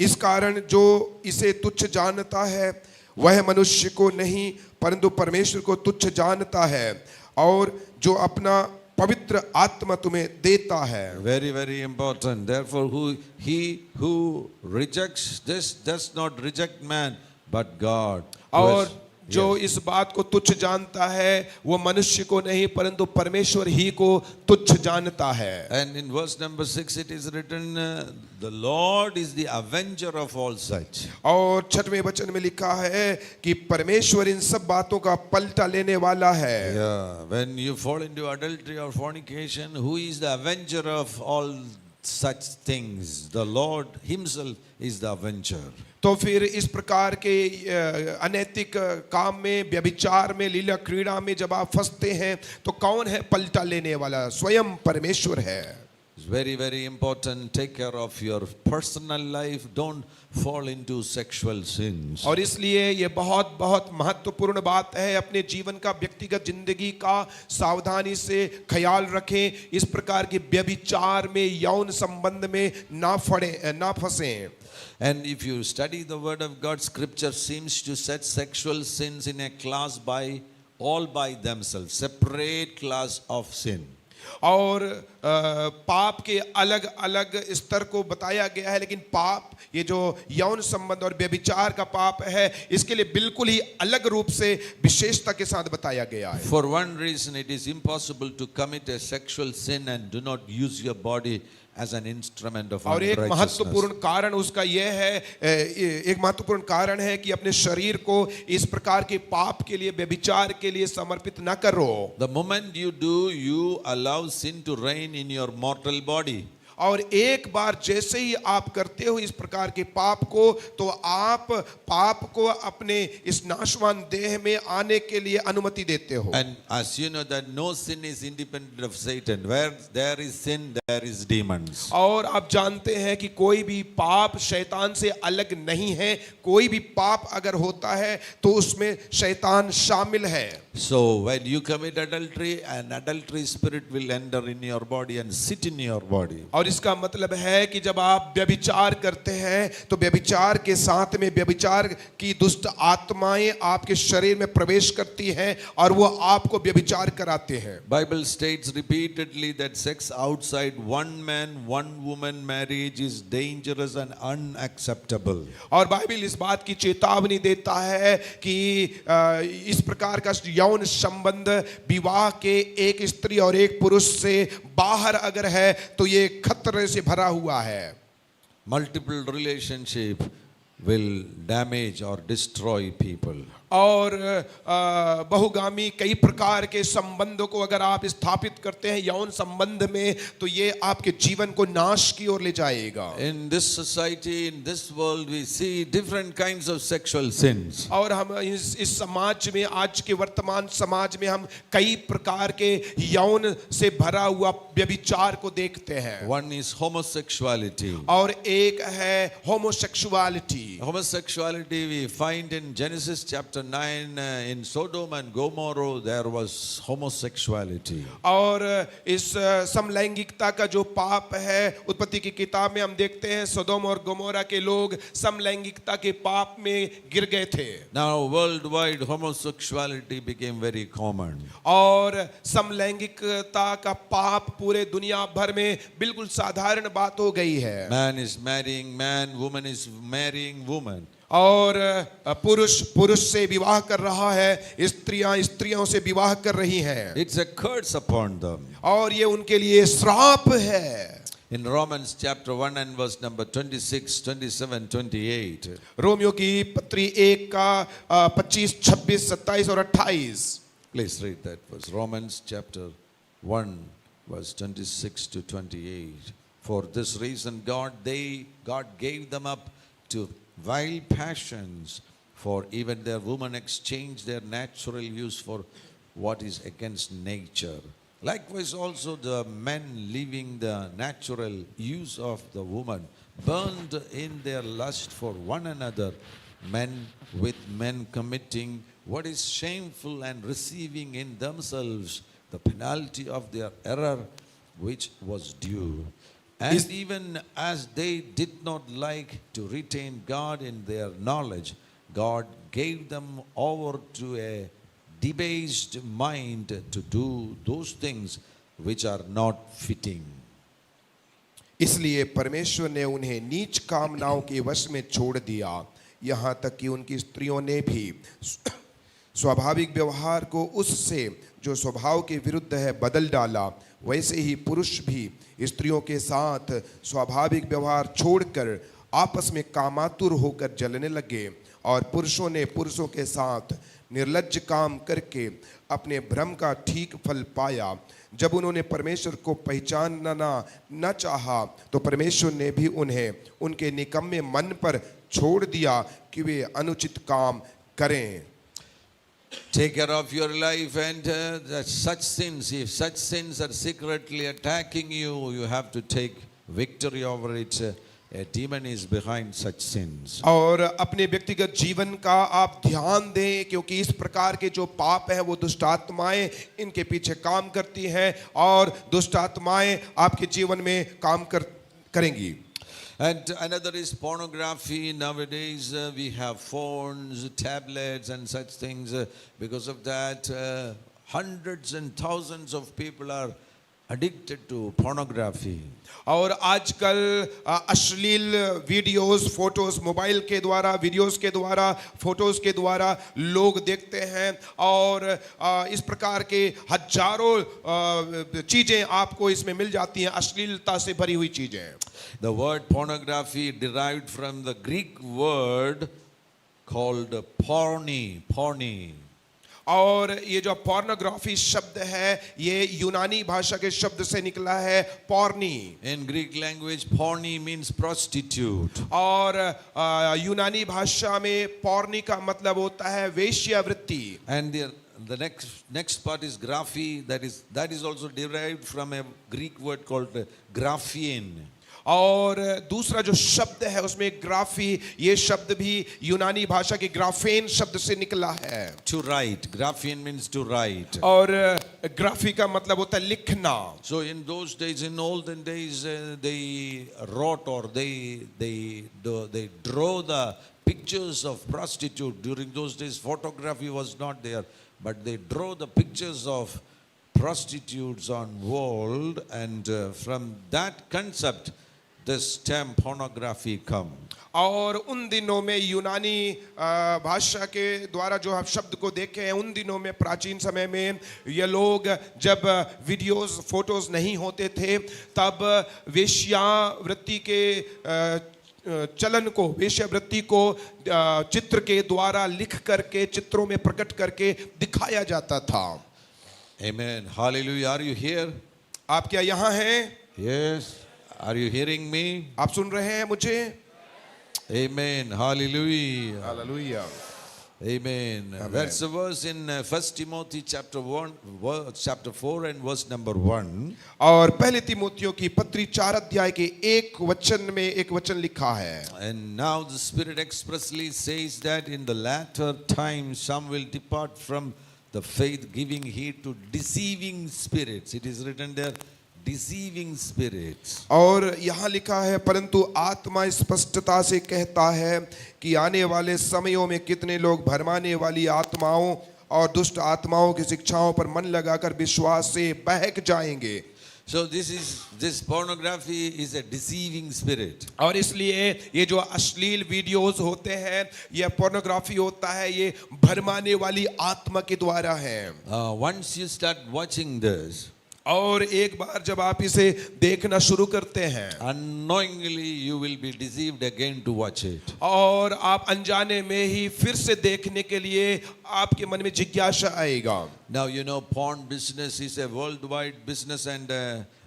इस कारण जो इसे तुच्छ जानता है वह मनुष्य को नहीं परंतु परमेश्वर को तुच्छ जानता है, और जो अपना पवित्र आत्मा तुम्हें देता है। Very, very important. Therefore, he who rejects this does not reject man, but God. और जो इस बात को तुच्छ जानता है वो मनुष्य को नहीं परंतु परमेश्वर ही को तुच्छ जानता है। And in verse number 6 it is written, the Lord is the avenger of all such. और 6वें वचन में लिखा है कि परमेश्वर इन सब बातों का पलटा लेने वाला है। Yeah, when you fall into adultery or fornication, who is the avenger of all such things? The Lord himself is the avenger. तो फिर इस प्रकार के अनैतिक काम में, व्यभिचार में, लीला क्रीड़ा में जब आप फंसते हैं तो कौन है पलटा लेने वाला? स्वयं परमेश्वर है। It's very, very important. Take care of your personal life. Don't fall into sexual sins. और इसलिए ये बहुत बहुत महत्वपूर्ण बात है, अपने जीवन का, व्यक्तिगत जिंदगी का सावधानी से ख्याल रखें, इस प्रकार के व्यभिचार में, यौन संबंध में ना फंसें। And if you study the word of God, scripture seems to set sexual sins in a class by all by themselves, separate class of sin. और पाप के अलग अलग स्तर को बताया गया है, लेकिन पाप, ये जो यौन संबंध और व्यभिचार का पाप है, इसके लिए बिल्कुल ही अलग रूप से विशेषता के साथ बताया गया है। For one reason, it is impossible to commit a sexual sin and do not use your body as an instrument of और एक unrighteousness. महत्वपूर्ण कारण उसका यह है, एक महत्वपूर्ण कारण है कि अपने शरीर को इस प्रकार के पाप के लिए, व्यभिचार के लिए समर्पित न करो। The moment you do, you allow sin to reign in your mortal body. और एक बार जैसे ही आप करते हो इस प्रकार के पाप को, तो आप पाप को अपने इस नाशवान देह में आने के लिए अनुमति देते हो। And as you know that no sin is independent of Satan. Where there is sin, there is demons. और आप जानते हैं कि कोई भी पाप शैतान से अलग नहीं है। कोई भी पाप अगर होता है तो उसमें शैतान शामिल है। So when you commit adultery, an adultery spirit will enter in your body and sit in your body. और इसका मतलब है कि जब आप व्यभिचार करते हैं तो व्यभिचार के साथ में व्यभिचार की दुष्ट आत्माएं आपके शरीर में प्रवेश करती हैं और वो आपको व्यभिचार कराते हैं। Bible states repeatedly that sex outside one man, one woman marriage is dangerous and unacceptable. और बाइबल इस बात की चेतावनी देता है कि इस प्रकार का यौन संबंध विवाह के एक स्त्री और एक पुरुष से बाहर अगर है तो ये खतरे से भरा हुआ है। Multiple relationship will damage or destroy people. और बहुगामी कई प्रकार के संबंधों को अगर आप स्थापित करते हैं यौन संबंध में, तो ये आपके जीवन को नाश की ओर ले जाएगा। In this society, in this world, we see different kinds of sexual sins. और हम इस समाज में, आज के वर्तमान समाज में हम कई प्रकार के यौन से भरा हुआ व्यभिचार को देखते हैं। One is homosexuality. और एक है homosexuality. Homosexuality we find in Genesis chapter 9, in Sodom and Gomorrah there was homosexuality. और इस समलैंगिकता का जो पाप है, उत्पत्ति की किताब में हम देखते हैं सोदोम और गोमोरा के लोग समलैंगिकता के पाप में गिर गए थे। Now worldwide homosexuality became very common. और समलैंगिकता का पाप पूरे दुनिया भर में बिल्कुल साधारण बात हो गई है। Man is marrying man, woman is marrying woman. और पुरुष पुरुष से विवाह कर रहा है, स्त्रियां स्त्रियों से विवाह कर रही हैं। It's a curse upon them. और ये उनके लिए श्राप है। In Romans chapter 1 and verse number 26, 27, 28. Romeo की पत्री 1 का 25, 26, 27 और 28। Please read that verse. Romans chapter 1 verse 26 to 28. For this reason God gave them up to vile passions, for even their women exchanged their natural use for what is against nature. Likewise, also the men leaving the natural use of the woman, burned in their lust for one another, men with men committing what is shameful and receiving in themselves the penalty of their error which was due. And even as they did not like to retain God in their knowledge, God gave them over to a debased mind to do those things which are not fitting. इसलिए परमेश्वर ने उन्हें नीच कामनाओं के वश में छोड़ दिया, यहाँ तक कि उनकी स्त्रियों ने भी स्वाभाविक व्यवहार को उससे जो स्वभाव के विरुद्ध है बदल डाला। वैसे ही पुरुष भी स्त्रियों के साथ स्वाभाविक व्यवहार छोड़कर आपस में कामातुर होकर जलने लगे, और पुरुषों ने पुरुषों के साथ निर्लज्ज काम करके अपने भ्रम का ठीक फल पाया। जब उन्होंने परमेश्वर को पहचानना न चाहा, तो परमेश्वर ने भी उन्हें उनके निकम्मे मन पर छोड़ दिया कि वे अनुचित काम करें। Take care of your life, and such sins, if such sins are secretly attacking you, you have to take victory over it. A demon is behind such sins. और अपने व्यक्तिगत जीवन का आप ध्यान दें, क्योंकि इस प्रकार के जो पाप है वो दुष्ट आत्माएं इनके पीछे काम करती हैं, और दुष्ट आत्माएं आपके जीवन में काम करेंगी। And another is pornography. Nowadays we have phones, tablets and such things. Because of that, hundreds and thousands of people are addicted to pornography. और आजकल अश्लील वीडियोस, फोटोस मोबाइल के द्वारा, वीडियोस के द्वारा, फोटोस के द्वारा लोग देखते हैं, और इस प्रकार के हजारों चीजें आपको इसमें मिल जाती हैं, अश्लीलता से भरी हुई चीजें। The word pornography derived from the Greek word called porne. और ये जो पोर्नोग्राफी शब्द है, ये यूनानी भाषा के शब्द से निकला है, पोर्नी। In Greek language, porne means prostitute. और यूनानी भाषा में पोर्नी का मतलब होता है वेश्यावृत्ति। And the next part is graphy. That is also derived from a Greek word called graphein. और दूसरा जो शब्द है उसमें ग्राफी, ये शब्द भी यूनानी भाषा के ग्राफेन शब्द से निकला है। To write. Graphein means to write. और ग्राफी का मतलब होता है लिखना। So in those days, in olden days, they wrote or they draw the pictures of prostitute. During those days, photography was not there, but they draw the pictures of prostitutes on wall, and from that concept, this term pornography come. और उन दिनों में यूनानी भाषा के द्वारा जो आप शब्द को देखे हैं, उन दिनों में प्राचीन समय में ये लोग जब वीडियोस, फोटोज नहीं होते थे, तब वेश्यावृत्ति के चलन को, वेश्यावृत्ति को चित्र के द्वारा लिख करके, चित्रों में प्रकट करके दिखाया जाता था। Amen. Hallelujah. Are you here? आप क्या यहाँ हैं? Yes. Are you hearing me? आप सुन रहे हैं मुझे? Amen. Hallelujah. Hallelujah. Amen. Amen. That's the verse in 1 Timothy chapter 4 and verse number 1. और पहले तीमुथियों की पत्री 4 अध्याय के एक वचन में एक वचन लिखा है। And now the Spirit expressly says that in the latter time some will depart from the faith, giving heed to deceiving spirits. It is written there, deceiving spirits. और यहाँ लिखा है, परंतु आत्मा स्पष्टता से कहता है कि आने वाले समयों में कितने लोग भरमाने वाली आत्माओं और दुष्ट आत्माओं की शिक्षाओं पर मन लगाकर विश्वास से बहक जाएंगे। So this pornography is a deceiving spirit. और इसलिए ये जो अश्लील वीडियोस होते हैं, ये पोर्नोग्राफी होता है, ये भरमाने वाली आत्मा के द्वारा है। Once you start watching this, और एक बार जब आप इसे देखना शुरू करते हैं, unknowingly you will be deceived again to watch it. और आप अनजाने में ही फिर से देखने के लिए आपके मन में जिज्ञासा आएगा। Now you know porn business is a worldwide business, and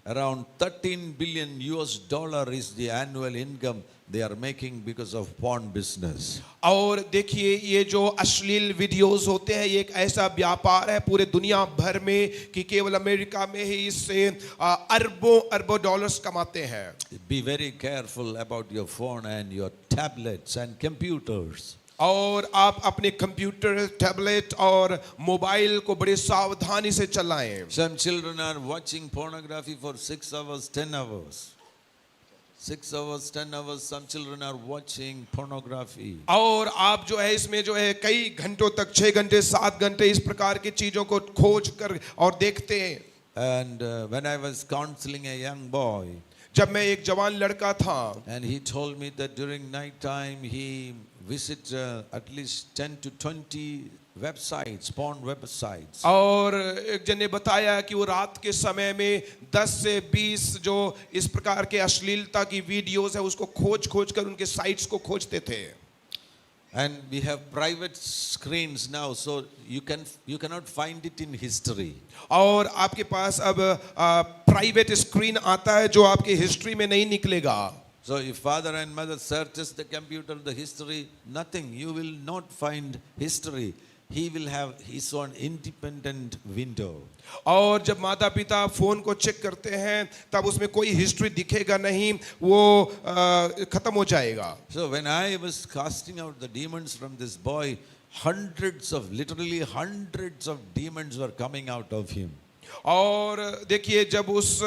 Around 13 billion US dollar is the annual income they are making because of porn business. और देखिए ये जो अश्लील वीडियोस होते हैं ये एक ऐसा व्यापार है पूरे दुनिया भर में कि केवल अमेरिका में ही इससे अरबों अरबों डॉलर्स कमाते हैं. Be very careful about your phone and your tablets and computers. और आप अपने कंप्यूटर, टैबलेट और मोबाइल को बड़े सावधानी से चलाएं. Some children are watching pornography for 6 hours, 10 hours. 6 hours, 10 hours, some children are watching pornography. और आप जो है इसमें जो है कई घंटों तक 6 घंटे 7 घंटे इस प्रकार की चीजों को खोज कर और देखते हैं. And when I was counseling a young boy, जब मैं एक जवान लड़का था and he told me that during night time he visits at least 10 to 20 websites, porn websites. और एक जन ने बताया कि वो रात के समय में 10 से 20 जो इस प्रकार के अश्लीलता की वीडियोस है उसको खोज खोज कर उनके साइट्स को खोजते थे. And we have private screens now, so you cannot find it in history. और आपके पास अब प्राइवेट स्क्रीन आता है जो आपकी हिस्ट्री में नहीं निकलेगा. So if father and mother searches the computer, the history, nothing. You will not find history. He will have his own independent window. और जब माता पिता फोन को चेक करते हैं तब उसमें कोई हिस्ट्री दिखेगा नहीं, वो खत्म हो जाएगा. So when I was casting out the demons from this boy, literally hundreds of demons were coming out of him. और देखिए जब उस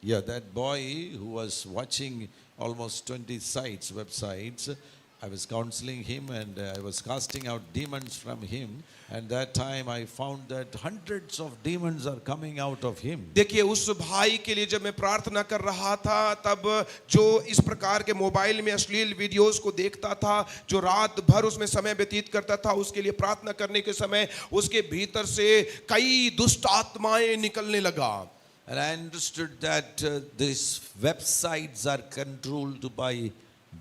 That boy who was watching almost 20 sites, websites, I was counseling him and I was casting out demons from him, and that time I found that hundreds of demons are coming out of him. देखिए उस भाई के लिए जब मैं प्रार्थना कर रहा था तब जो इस प्रकार के मोबाइल में अश्लील वीडियोस को देखता था, जो रात भर उसमें समय व्यतीत करता था, उसके लिए प्रार्थना करने के समय उसके भीतर से कई दुष्ट आत्माएं निकलने लगा. And I understood that these websites are controlled by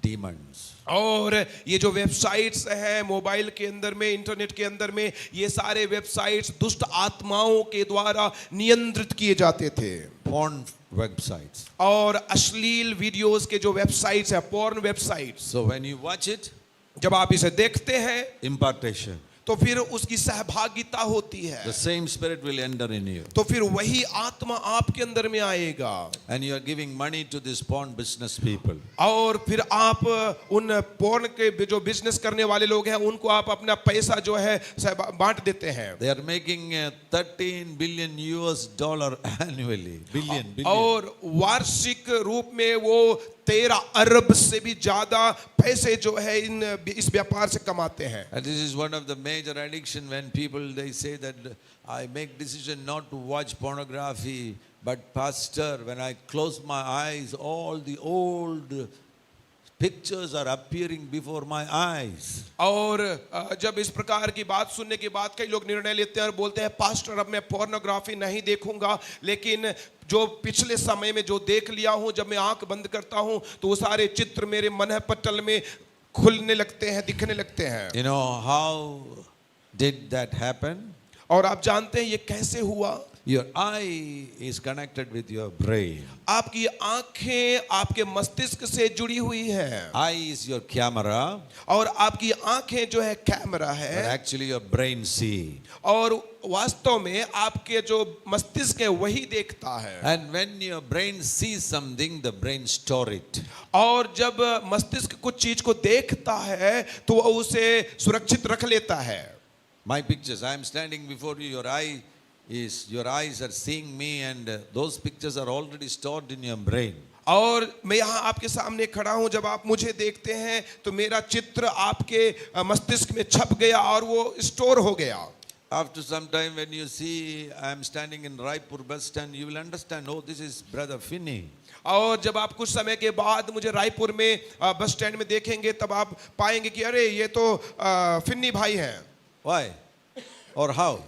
demons. और ये जो वेबसाइट्स हैं मोबाइल के अंदर में, इंटरनेट के अंदर में, ये सारे वेबसाइट्स दुष्ट आत्माओं के द्वारा नियंत्रित किए जाते थे. Porn websites. और अश्लील वीडियोस के जो वेबसाइट्स हैं, porn websites. So when you watch it, जब आप इसे देखते हैं impartation. तो फिर उसकी सहभागिता होती है. The same spirit will enter in you. तो फिर वही आत्मा आपके अंदर में आएगा. And you are giving money to this porn business people. और फिर आप उन पोर्न के जो बिजनेस करने वाले लोग हैं उनको आप अपना पैसा जो है बांट देते हैं. They are making 13 billion US dollar annually. Billion. और वार्षिक रूप में वो 13 अरब से भी ज्यादा पैसे जो है इस व्यापार से कमाते हैं. And this is one of the major addiction when people they say that I make decision not to watch pornography, but pastor, when I close my eyes, all the old pictures are appearing before my eyes. और जब इस प्रकार की बात सुनने के बाद कई लोग निर्णय लेते हैं और बोलते हैं पास्टर अब मैं पोर्नोग्राफी नहीं देखूंगा, लेकिन जो पिछले समय में जो देख लिया हूं, जब मैं आंख बंद करता हूं तो वो सारे चित्र मेरे मन पटल में खुलने लगते हैं, दिखने लगते हैं. You know how did that happen? और आप जानते हैं ये कैसे हुआ? Your eye is connected with your brain. आपकी आंखें आपके मस्तिष्क से जुड़ी हुई है. Eye is your camera. और आपकी आंखें जो है कैमरा But है. actually your brain see. और वास्तव में आपके जो मस्तिष्क है वही देखता है. And when your brain sees something, the brain store it. और जब मस्तिष्क कुछ चीज को देखता है तो वो उसे सुरक्षित रख लेता है. My pictures, I am standing before you, your eyes are seeing me, and those pictures are already stored in your brain. और मैं यहाँ आपके सामने खड़ा हूँ, जब आप मुझे देखते हैं तो मेरा चित्र आपके मस्तिष्क में छप गया और वो स्टोर हो गया. After some time when you see I am standing in Raipur bus stand, you will understand, oh, this is brother Finney. और जब आप कुछ समय के बाद मुझे रायपुर में बस स्टैंड में देखेंगे तब आप पाएंगे कि अरे ये तो फिन्नी भाई हैं. Why? Or how?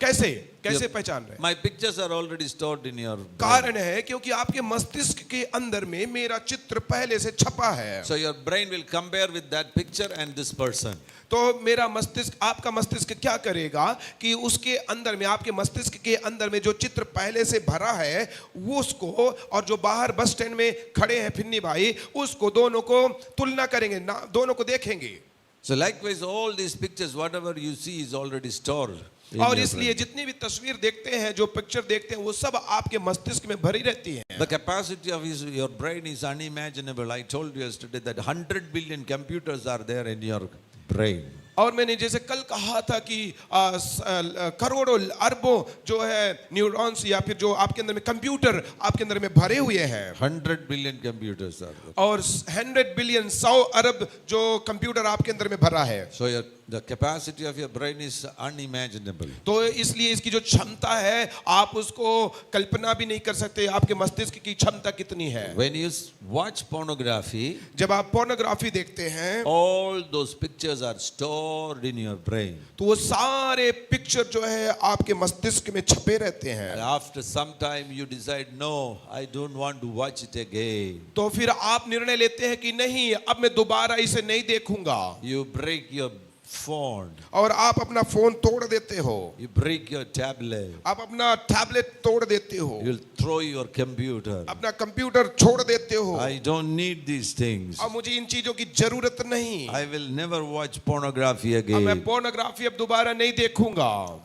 कैसे कैसे Yep. पहचान रहे हैं? My pictures are already stored in your brain. कारण है क्योंकि आपके मस्तिष्क के अंदर में मेरा चित्र पहले से छपा है। So your brain will compare with that picture and this person. तो मेरा मस्तिष्क, आपका मस्तिष्क क्या करेगा कि उसके अंदर में, आपके मस्तिष्क के अंदर में जो चित्र पहले से भरा है वो उसको, और जो बाहर बस स्टैंड में खड़े हैं फिन्नी भाई, उसको दोनों को तुलना करेंगे, दोनों को देखेंगे। So likewise, all these pictures, whatever you see, is already stored. in और your इसलिए brain. जितनी भी तस्वीर देखते हैं, जो पिक्चर देखते हैं, वो सब आपके मस्तिष्क में भरी रहती है। The capacity of your brain is unimaginable. I told you yesterday that 100 billion computers are there in your brain. और मैंने जैसे कल कहा था कि करोड़ों अरबों जो है न्यूरॉन्स या फिर जो आपके अंदर में कंप्यूटर आपके अंदर में भरे हुए हैं, 100 billion computers are there. और 100 बिलियन 100 अरब जो कंप्यूटर आपके अंदर में भरा है। So the capacity of your brain is unimaginable. तो इसलिए इसकी जो क्षमता है आप उसको कल्पना भी नहीं कर सकते, आपके मस्तिष्क की क्षमता कितनी है। When you watch pornography, जब आप पोर्नोग्राफी देखते हैं all those pictures are stored in your brain. तो वो सारे पिक्चर जो है आपके मस्तिष्क में छपे रहते हैं। And after some time you decide, no, I don't want to watch it again. तो फिर आप निर्णय लेते हैं कि नहीं, अब मैं दोबारा इसे नहीं देखूंगा, You break your phone. और आप अपना फोन तोड़ देते हो, You break your tablet. आप अपना टैबलेट तोड़ देते हो, You'll throw your computer. अपना कंप्यूटर छोड़ देते हो। I don't need these things. अब मुझे इन चीजों की जरूरत नहीं, I will never watch pornography अब मैं again. पोर्नोग्राफी अब दोबारा नहीं देखूंगा।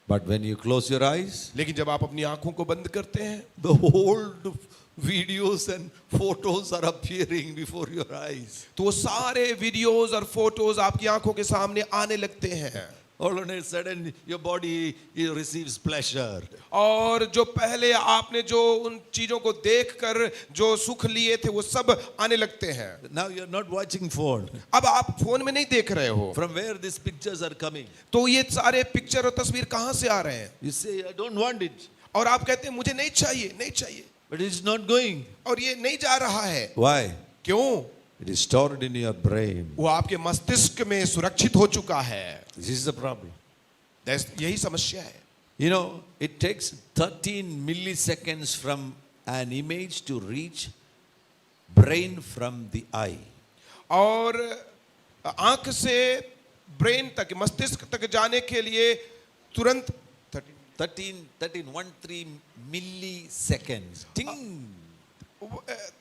But when you close your eyes, लेकिन जब आप अपनी आंखों को बंद करते हैं the old videos and photos are appearing before your eyes. तो वो सारे वीडियोस और फोटोज आपकी आंखों के सामने आने लगते हैं, All of a sudden, your body receives pleasure. और जो पहले आपने जो उन चीजों को देखकर जो सुख लिए थे वो सब आने लगते हैं। Now you're not watching phone. अब आप फोन में नहीं देख रहे हो, From where these pictures are coming? तो ये सारे पिक्चर और तस्वीर कहां से आ रहे हैं? You say, I don't want it. और आप कहते हैं मुझे नहीं चाहिए, नहीं चाहिए, But it's not going. और ये नहीं जा रहा है। Why? क्यों? It is stored in your brain. वो आपके मस्तिष्क में सुरक्षित हो चुका है। This is the problem. यही समस्या है। You know, it takes 13 milliseconds from an image to reach brain from the eye. और आंख से ब्रेन तक, मस्तिष्क तक जाने के लिए तुरंत 13 milliseconds. Ting.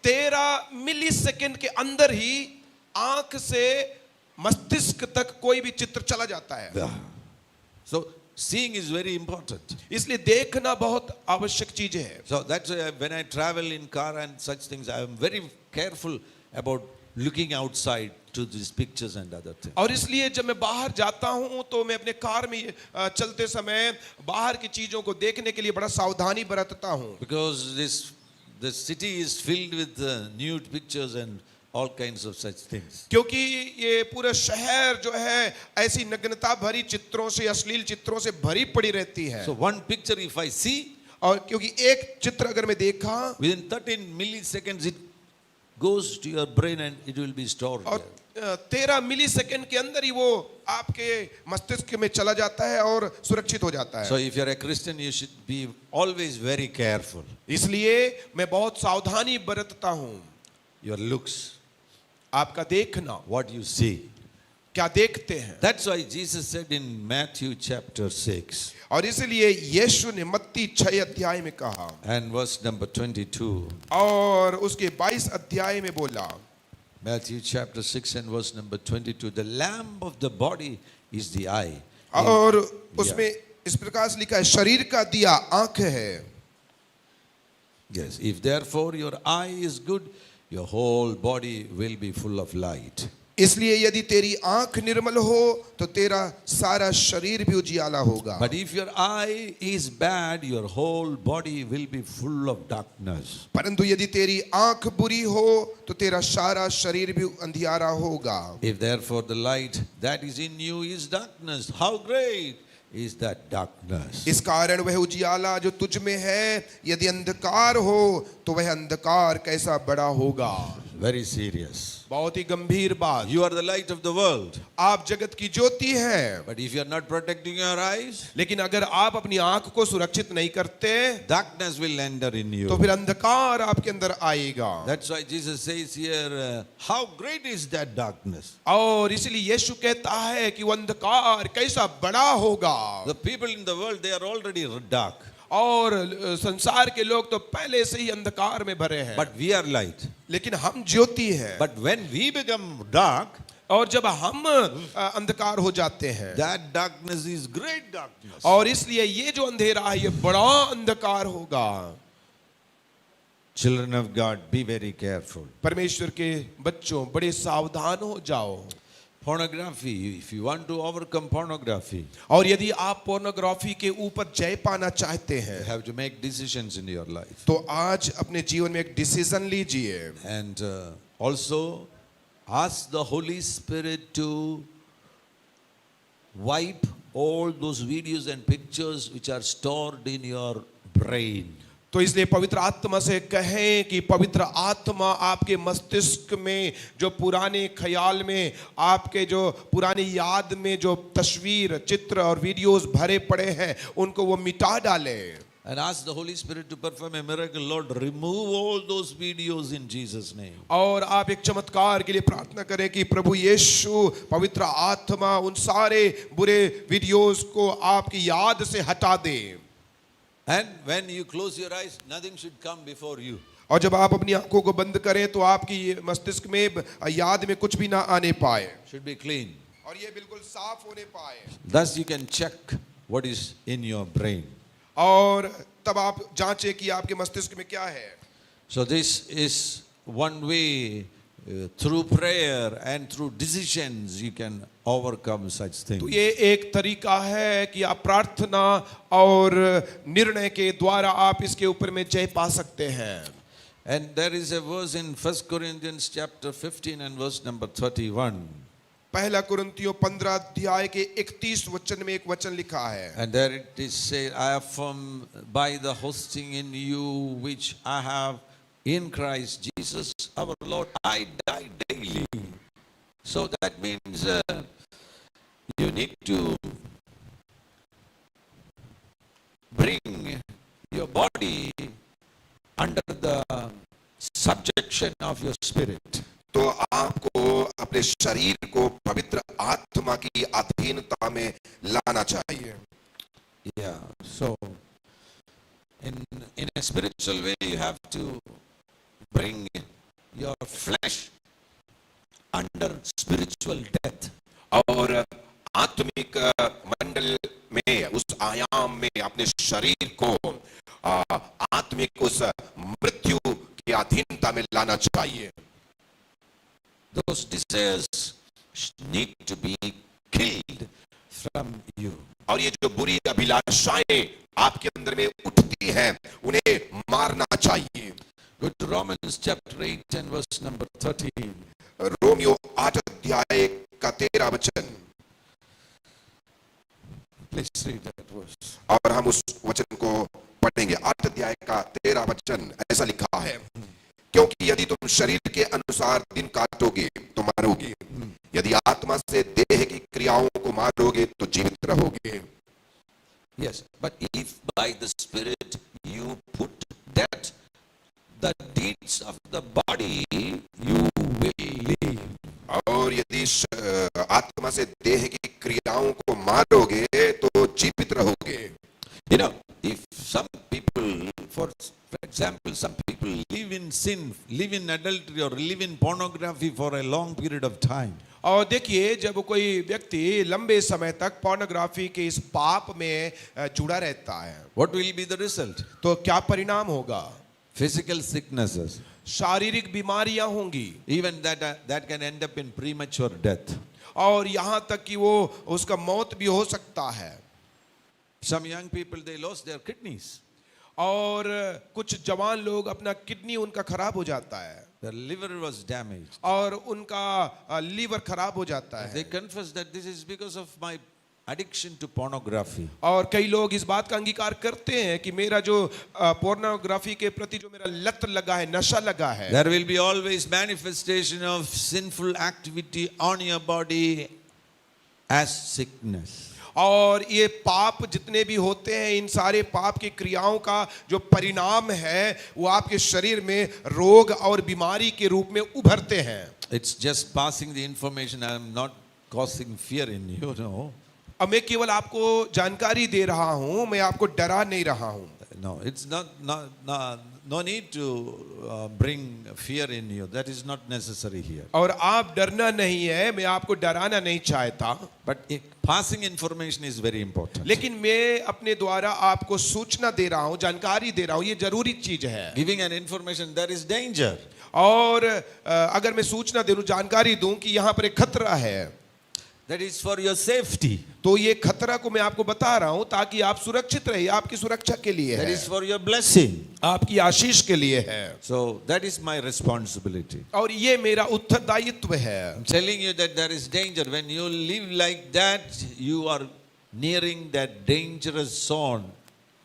13 मिली सेकेंड के अंदर ही आंख से मस्तिष्क तक कोई भी चित्र चला जाता है। So seeing is very important. इसलिए देखना बहुत आवश्यक चीज है। So that's why when I travel in car and such things, I am very careful about looking outside to these pictures and other things. और इसलिए जब मैं बाहर जाता हूं तो मैं अपने कार में चलते समय बाहर की चीजों को देखने के लिए बड़ा सावधानी बरतता हूं। Because the city is filled with nude pictures and all kinds of such things. क्योंकि ये पूरा शहर जो है ऐसी नग्नता भरी चित्रों से, अश्लील चित्रों से भरी पड़ी रहती है। So one picture if I see, और क्योंकि एक चित्र अगर मैं देखा, within 13 milliseconds it goes to your brain and it will be stored और there. 13 मिली सेकेंड के अंदर ही वो आपके मस्तिष्क में चला जाता है और सुरक्षित हो जाता So है। if you're a Christian, you should be always very careful. इसलिए मैं बहुत सावधानी बरतता हूँ। Your looks, आपका देखना, what you see. क्या देखते हैं। That's why Jesus said in Matthew chapter 6 और इसलिए यीशु ने मत्ती 6 अध्याय में कहा and verse number 22. और उसके 22 अध्याय में बोला, Matthew chapter 6 and verse number 22. The lamp of the body is the eye. और उसमें इस प्रकार से लिखा है, शरीर का दिया आंख है। Yes. If therefore your eye is good, your whole body will be full of light. इसलिए यदि तेरी आंख निर्मल हो तो तेरा सारा शरीर भी उजियाला होगा। But if your eye is bad, your whole body will be full of darkness. परंतु यदि तेरी आंख बुरी हो तो तेरा सारा शरीर भी अंधियारा होगा। If therefore the light that is in you is darkness, how great is that darkness? इस कारण वह उजियाला जो तुझ में है यदि अंधकार हो तो वह अंधकार कैसा बड़ा होगा। Very serious. बहुत ही गंभीर बात। You are the light of the world. आप जगत की ज्योति हैं, But if you are not protecting your eyes, लेकिन अगर आप अपनी आंख को सुरक्षित नहीं करते darkness will enter in you. तो फिर अंधकार आपके अंदर आएगा। That's why Jesus says here, how great is that darkness? और इसलिए यीशु कहता है कि वो अंधकार कैसा बड़ा होगा। The people in the world, they are already dark. और संसार के लोग तो पहले से ही अंधकार में भरे हैं, But we are light. लेकिन हम ज्योति हैं। But when we become dark, और जब हम अंधकार हो जाते हैं, that darkness is great darkness. और इसलिए ये जो अंधेरा है ये बड़ा अंधकार होगा। Children of God, be very careful. परमेश्वर के बच्चों, बड़े सावधान हो जाओ। Pornography, if you want to overcome pornography, और यदि आप पोर्नोग्राफी के ऊपर जय पाना चाहते you हैं have to make decisions in your life. तो आज अपने जीवन में एक डिसीजन लीजिए। And also ask the Holy Spirit to wipe all those videos and pictures which are stored in your brain. तो इसलिए पवित्र आत्मा से कहें कि पवित्र आत्मा आपके मस्तिष्क में जो पुराने ख्याल में, आपके जो पुरानी याद में जो तस्वीर, चित्र और वीडियोस भरे पड़े हैं उनको वो मिटा डाले। And ask the Holy Spirit to perform a miracle. Lord, remove all those videos in Jesus' name. और आप एक चमत्कार के लिए प्रार्थना करें कि प्रभु यीशु, पवित्र आत्मा उन सारे बुरे वीडियोस को आपकी याद से हटा दे। And when you close your eyes, nothing should come before you. और जब आप अपनी आंखों को बंद करें तो आपकी मस्तिष्क में याद में कुछ भी ना आने पाए, Should be clean. और ये बिल्कुल साफ होने पाए। Thus you can check what is in your brain. और तब आप जांचें कि आपके मस्तिष्क में क्या है। So this is one way, through prayer and through decisions you can overcome such things. तो ये एक तरीका है कि आप प्रार्थना और निर्णय के द्वारा आप इसके ऊपर में जय पा सकते हैं। And there is a verse in 1 Corinthians chapter 15 and verse number 31. पहला कुरिन्थियों 15 अध्याय के 31 वचन में एक वचन लिखा है। And there it is said, I affirm by the hosting in you which I have in Christ Jesus our Lord, I die daily. So that means you need to bring your body under the subjection of your spirit. तो आपको अपने शरीर को पवित्र आत्मा की अधीनता में लाना चाहिए। Yeah, so in a spiritual way you have to bring your flesh under spiritual death. और आत्मिक मंडल में, उस आयाम में अपने शरीर को आत्मिक उस मृत्यु की अधीनता में लाना चाहिए। Those desires need to be killed from you. और ये जो बुरी अभिलाषाएं आपके अंदर में उठती हैं उन्हें मारना चाहिए। Go to Romans chapter 8 and verse number 13. Romeo 8 अध्याय का 13 वचन। Please read that verse. और हम उस वचन को पढ़ेंगे। 8 अध्याय का 13 वचन ऐसा लिखा है, क्योंकि यदि तुम शरीर के अनुसार दिन काटोगे तो मरोगे, यदि आत्मा से देह की क्रियाओं को मारोगे तो जीवित रहोगे। Yes, but if by the Spirit you put death the deeds of the body, you will live. और यदि आत्मा से देह की क्रियाओं को मारोगे तो जीवित रहोगे। You know, if some people, for example, some people live in sin, live in adultery or live in pornography for a long period of time. और देखिए, जब कोई व्यक्ति लंबे समय तक पोर्नोग्राफी के इस पाप में जुड़ा रहता है, What will be the result? तो क्या परिणाम होगा? Physical sicknesses. शारीरिक बीमारियां होंगी, Even that can end up in premature death. और यहाँ तक कि वो उसका मौत भी हो सकता है। Some young people, they lost their kidneys. और कुछ जवान लोग अपना किडनी उनका खराब हो जाता है, Their liver was damaged. और उनका लीवर खराब हो जाता They है। confess that this is because of my addiction to pornography. और कई लोग इस बात का अंगीकार करते हैं कि मेरा जो पोर्नोग्राफी के प्रति जो मेरा लत लगा है, नशा लगा है, There will be always manifestation of sinful activity on your body as sickness. और ये पाप जितने भी होते हैं, इन सारे पाप की क्रियाओं का जो परिणाम है वो आपके शरीर में रोग और बीमारी के रूप में उभरते हैं। It's just passing the information. I am not causing fear in you, no. अब मैं केवल आपको जानकारी दे रहा हूं, मैं आपको डरा नहीं रहा हूं। No, it's no need to bring fear in you. That is not necessary here. और आप डरना नहीं है, मैं आपको डराना नहीं चाहता, But passing information is very important. लेकिन मैं अपने द्वारा आपको सूचना दे रहा हूं, जानकारी दे रहा हूं, ये जरूरी चीज है। Giving an information, there is danger. और अगर मैं सूचना दे दूं, जानकारी दूं कि यहाँ पर एक खतरा है, That is for your safety. तो ये खतरा को मैं आपको बता रहा हूं ताकि आप सुरक्षित रहिए, आपकी सुरक्षा के लिए That है, is for your blessing. आपकी आशीष के लिए है, So that is my responsibility. और ये मेरा उत्तरदायित्व है। I'm telling you that there is danger. When you live like that, you are nearing that dangerous zone.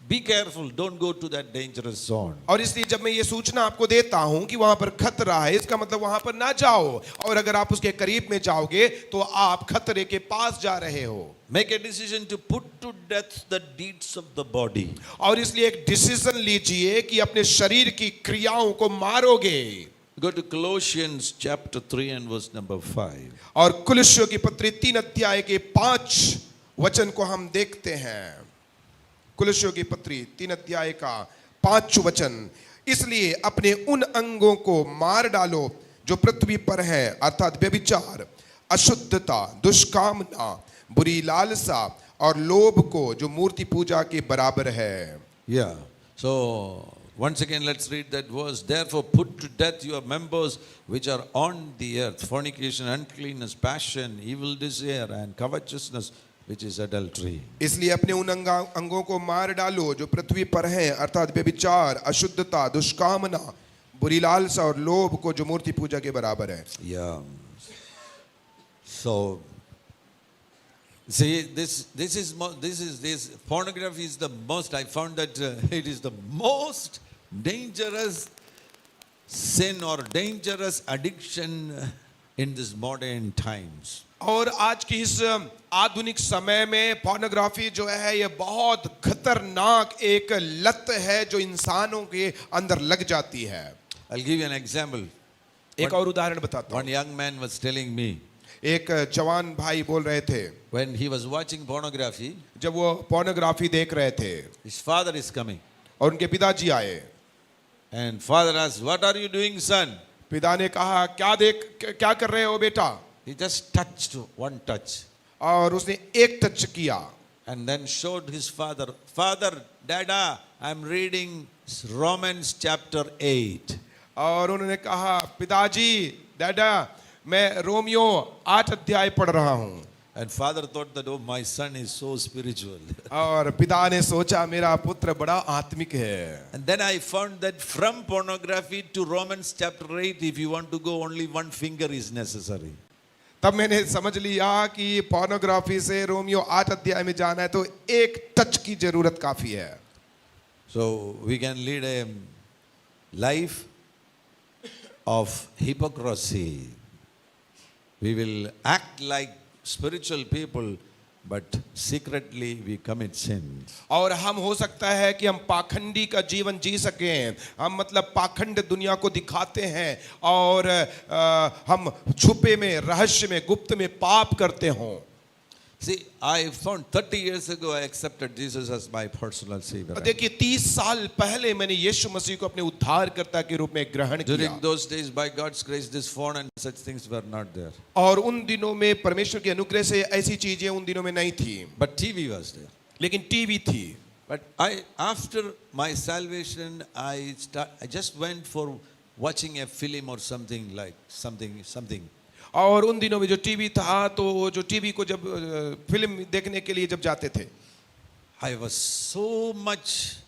Be careful, don't go to that dangerous zone. और इसलिए जब मैं ये सूचना आपको देता हूं कि वहां पर खतरा है, इसका मतलब वहां पर ना जाओ, और अगर आप उसके करीब में जाओगे तो आप खतरे के पास जा रहे हो। Make a decision to put to death the deeds of the body. और इसलिए एक डिसीजन लीजिए कि अपने शरीर की क्रियाओं को मारोगे। Go to Colossians chapter 3 and verse number 5. और कुलुस्सियों की पत्री 3 अध्याय के 5 वचन को हम देखते हैं। कुलुस्सियों की पत्री 3 अध्याय का 5 वचन, इसलिए अपने उन अंगों को मार डालो जो पृथ्वी पर है, अर्थात व्यभिचार, अशुद्धता, दुष्कामना, बुरी लालसा और लोभ को जो मूर्ति पूजा के बराबर है। Yeah. So once again let's read that verse. Therefore put to death your members which are on the earth: fornication, uncleanness, passion, evil desire and covetousness, which is adultery. इसलिए अपने उन अंगों को मार डालो जो पृथ्वी पर हैं, अर्थात व्यभिचार, अशुद्धता, दुष्कामना, बुरी लालसा और लोभ को जो मूर्ति पूजा के बराबर है। Yeah. So see, this pornography is the most, I found that it is the most dangerous sin or dangerous addiction in this modern times. और आज की इस आधुनिक समय में पोर्नोग्राफी जो है ये बहुत खतरनाक एक लत है जो इंसानों के अंदर लग जाती है। I'll give you an example. एक और उदाहरण बताता हूँ। One young man was telling me, एक जवान भाई बोल रहे थे, when he was watching pornography, जब वो पोर्नोग्राफी देख रहे थे, his father is coming. और उनके पिताजी आए, And father asked, what are you doing, son? पिता ने कहा क्या कर रहे हो बेटा? He just touched one touch और उसने एक टच किया and then showed his father, Father, Dada, I'm reading Romans chapter 8. और उन्होंने कहा, पिताजी, दादा, मैं रोमियो 8 अध्याय पढ़ रहा हूँ। And father thought that, oh, my son is so spiritual. और पिता ने सोचा मेरा पुत्र बड़ा आत्मिक है। And then I found that from pornography to Romans chapter 8, if you want to go, only one finger is necessary. तब मैंने समझ लिया कि पोर्नोग्राफी से रोमियो 8 अध्याय में जाना है तो एक टच की जरूरत काफी है। So we can lead a life of hypocrisy. We will act like spiritual people, but secretly we commit sin. और हम हो सकता है कि हम पाखंडी का जीवन जी सकें, हम मतलब पाखंड दुनिया को दिखाते हैं और हम छुपे में, रहस्य में, गुप्त में पाप करते हों। See, I found 30 years ago I accepted Jesus as my personal savior. देखिए 30 साल पहले मैंने यीशु मसीह को अपने उद्धारकर्ता के रूप में ग्रहण किया। During those days, by God's grace, this phone and such things were not there. और उन दिनों में परमेश्वर के अनुग्रह से ऐसी चीजें उन दिनों में नहीं थी, But TV was there. लेकिन टीवी थी। But after my salvation, I just went for watching a film or something like something. और उन दिनों में जो टीवी था तो जो टीवी को जब फिल्म देखने के लिए जब जाते थे, I was so much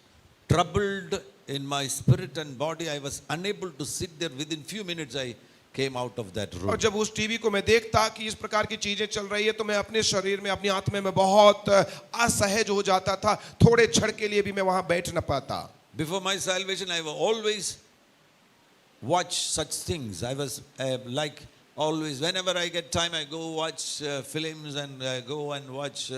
troubled in my spirit and body. I was unable to sit there. Within few minutes, I came out of that room. और जब उस टीवी को मैं देखता कि इस प्रकार की चीजें चल रही है तो मैं अपने शरीर में, अपनी आत्मा में बहुत असहज हो जाता था। थोड़े क्षण के लिए भी मैं वहां बैठ न पाता। Before my salvation, I always watch such things. I was like always, whenever I get time, I go watch films and I go and watch